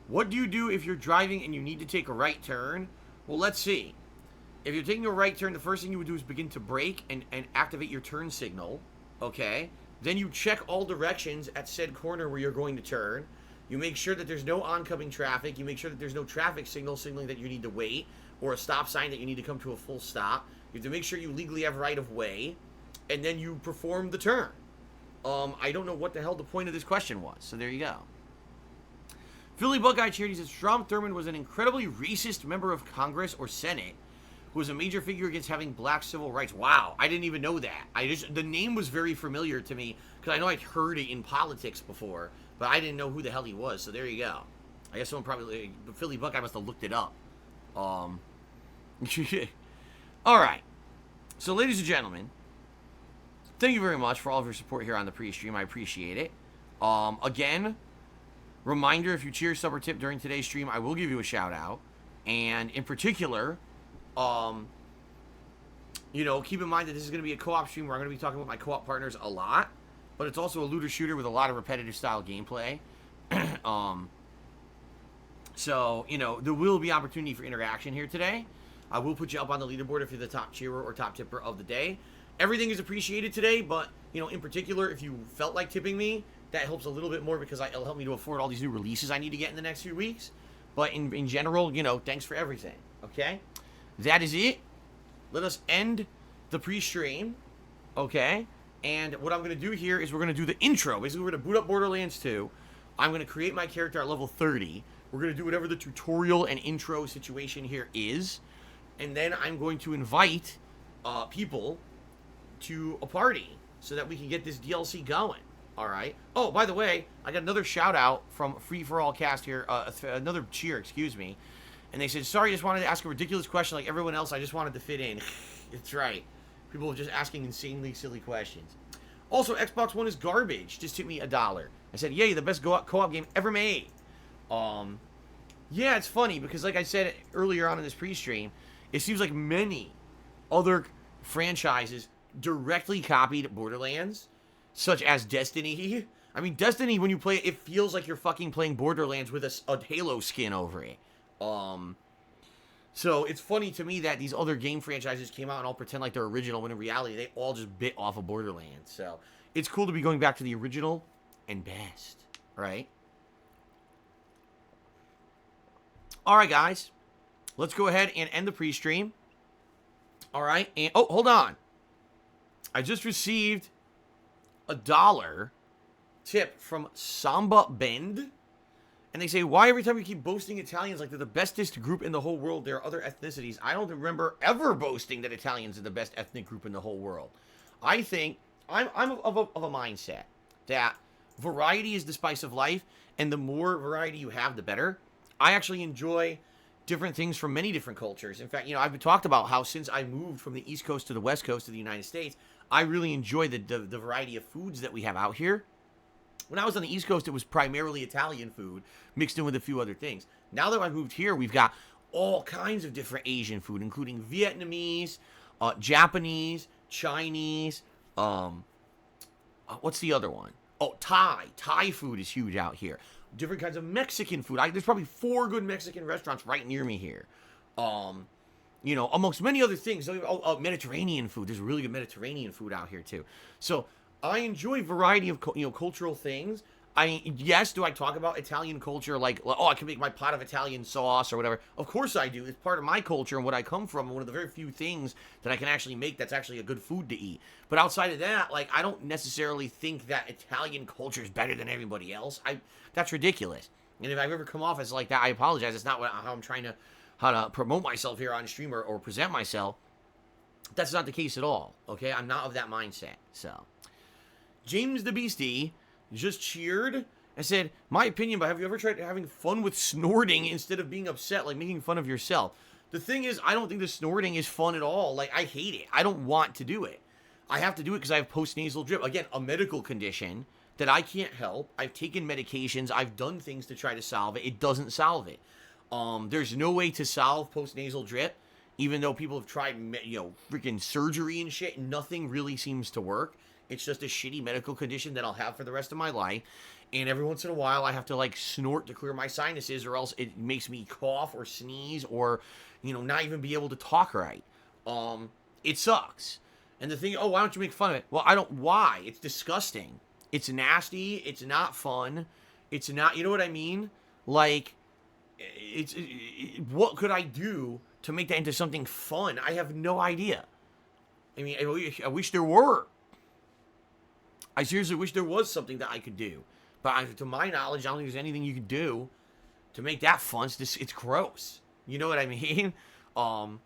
What do you do if you're driving and you need to take a right turn? Well, let's see. If you're taking a right turn, the first thing you would do is begin to brake and activate your turn signal, okay? Then you check all directions at said corner where you're going to turn. You make sure that there's no oncoming traffic. You make sure that there's no traffic signal signaling that you need to wait, or a stop sign that you need to come to a full stop. You have to make sure you legally have right of way, and then you perform the turn. I don't know what the hell the point of this question was, so there you go. Philly Buckeye Charity says, Strom Thurmond was an incredibly racist member of Congress or Senate who was a major figure against having black civil rights. Wow, I didn't even know that. The name was very familiar to me, because I know I'd heard it in politics before, but I didn't know who the hell he was, so there you go. I guess someone probably, Philly Buckeye must have looked it up. Alright. So, ladies and gentlemen, thank you very much for all of your support here on the pre-stream. I appreciate it. Again, reminder, if you cheer, sub, or tip during today's stream, I will give you a shout-out. And, in particular, keep in mind that this is going to be a co-op stream where I'm going to be talking with my co-op partners a lot. But it's also a looter shooter with a lot of repetitive style gameplay. So, there will be opportunity for interaction here today. I will put you up on the leaderboard if you're the top cheerer or top tipper of the day. Everything is appreciated today, but, in particular, if you felt like tipping me, that helps a little bit more because it'll help me to afford all these new releases I need to get in the next few weeks. But in general, thanks for everything, okay? That is it. Let us end the pre-stream, okay? And what I'm going to do here is we're going to do the intro. Basically, we're going to boot up Borderlands 2. I'm going to create my character at level 30. We're going to do whatever the tutorial and intro situation here is. And then I'm going to invite people to a party so that we can get this DLC going. All right. Oh, by the way, I got another shout out from Free for All Cast here. Another cheer, excuse me. And they said, sorry, just wanted to ask a ridiculous question like everyone else. I just wanted to fit in. It's right. People are just asking insanely silly questions. Also, Xbox One is garbage. Just tip me $1. I said, yay, the best co-op game ever made. Yeah, it's funny because, like I said earlier on in this pre-stream, it seems like many other franchises directly copied Borderlands, such as Destiny. I mean, Destiny, when you play it, it feels like you're fucking playing Borderlands with a Halo skin over it. So it's funny to me that these other game franchises came out and all pretend like they're original, when in reality, they all just bit off of Borderlands. So it's cool to be going back to the original and best, right? All right, guys. Let's go ahead and end the pre-stream. All right. And, oh, hold on. I just received $1 tip from Samba Bend. And they say, why every time you keep boasting Italians like they're the bestest group in the whole world, there are other ethnicities? I don't remember ever boasting that Italians are the best ethnic group in the whole world. I think I'm of a mindset that variety is the spice of life, and the more variety you have, the better. I actually enjoy different things from many different cultures. In fact, I've talked about how since I moved from the East Coast to the West Coast of the United States, I really enjoy the variety of foods that we have out here. When I was on the East Coast, it was primarily Italian food mixed in with a few other things. Now that I've moved here, we've got all kinds of different Asian food, including Vietnamese, Japanese, Chinese, what's the other one? Oh, Thai. Thai food is huge out here. Different kinds of Mexican food. There's probably 4 good Mexican restaurants right near me here. Amongst many other things. Mediterranean food. There's really good Mediterranean food out here too. So I enjoy variety of cultural things. Yes, do I talk about Italian culture like, oh, I can make my pot of Italian sauce or whatever? Of course I do. It's part of my culture and what I come from, and one of the very few things that I can actually make that's actually a good food to eat. But outside of that, like, I don't necessarily think that Italian culture is better than everybody else. That's ridiculous. And if I've ever come off as like that, I apologize. It's not how I'm trying to promote myself here on stream or present myself. That's not the case at all. Okay, I'm not of that mindset. So James the Beastie just cheered and said, my opinion, but have you ever tried having fun with snorting instead of being upset, like making fun of yourself? The thing is, I don't think the snorting is fun at all. Like, I hate it. I don't want to do it. I have to do it because I have postnasal drip. Again, a medical condition that I can't help. I've taken medications. I've done things to try to solve it. It doesn't solve it. There's no way to solve postnasal drip, even though people have tried, freaking surgery and shit. Nothing really seems to work. It's just a shitty medical condition that I'll have for the rest of my life. And every once in a while, I have to, like, snort to clear my sinuses, or else it makes me cough or sneeze or, not even be able to talk right. It sucks. And the thing, why don't you make fun of it? Well, why? It's disgusting. It's nasty. It's not fun. It's not, you know what I mean? Like, what could I do to make that into something fun? I have no idea. I mean, I wish there were. I seriously wish there was something that I could do. But to my knowledge, I don't think there's anything you could do to make that fun. It's gross. You know what I mean? So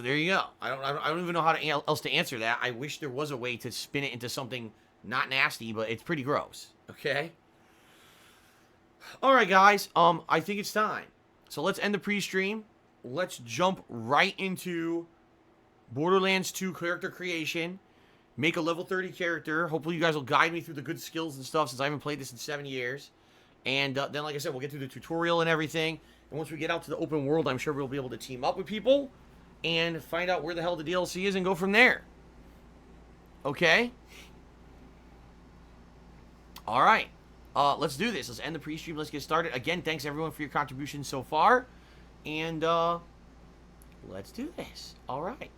there you go. I don't even know how else to answer that. I wish there was a way to spin it into something not nasty, but it's pretty gross. Okay? All right, guys. I think it's time. So let's end the pre-stream. Let's jump right into Borderlands 2 character creation. Make a level 30 character. Hopefully you guys will guide me through the good skills and stuff, since I haven't played this in 7 years. And then, like I said, we'll get through the tutorial and everything. And once we get out to the open world, I'm sure we'll be able to team up with people and find out where the hell the DLC is and go from there. Okay? All right. Let's do this. Let's end the pre-stream. Let's get started. Again, thanks everyone for your contributions so far. And let's do this. All right.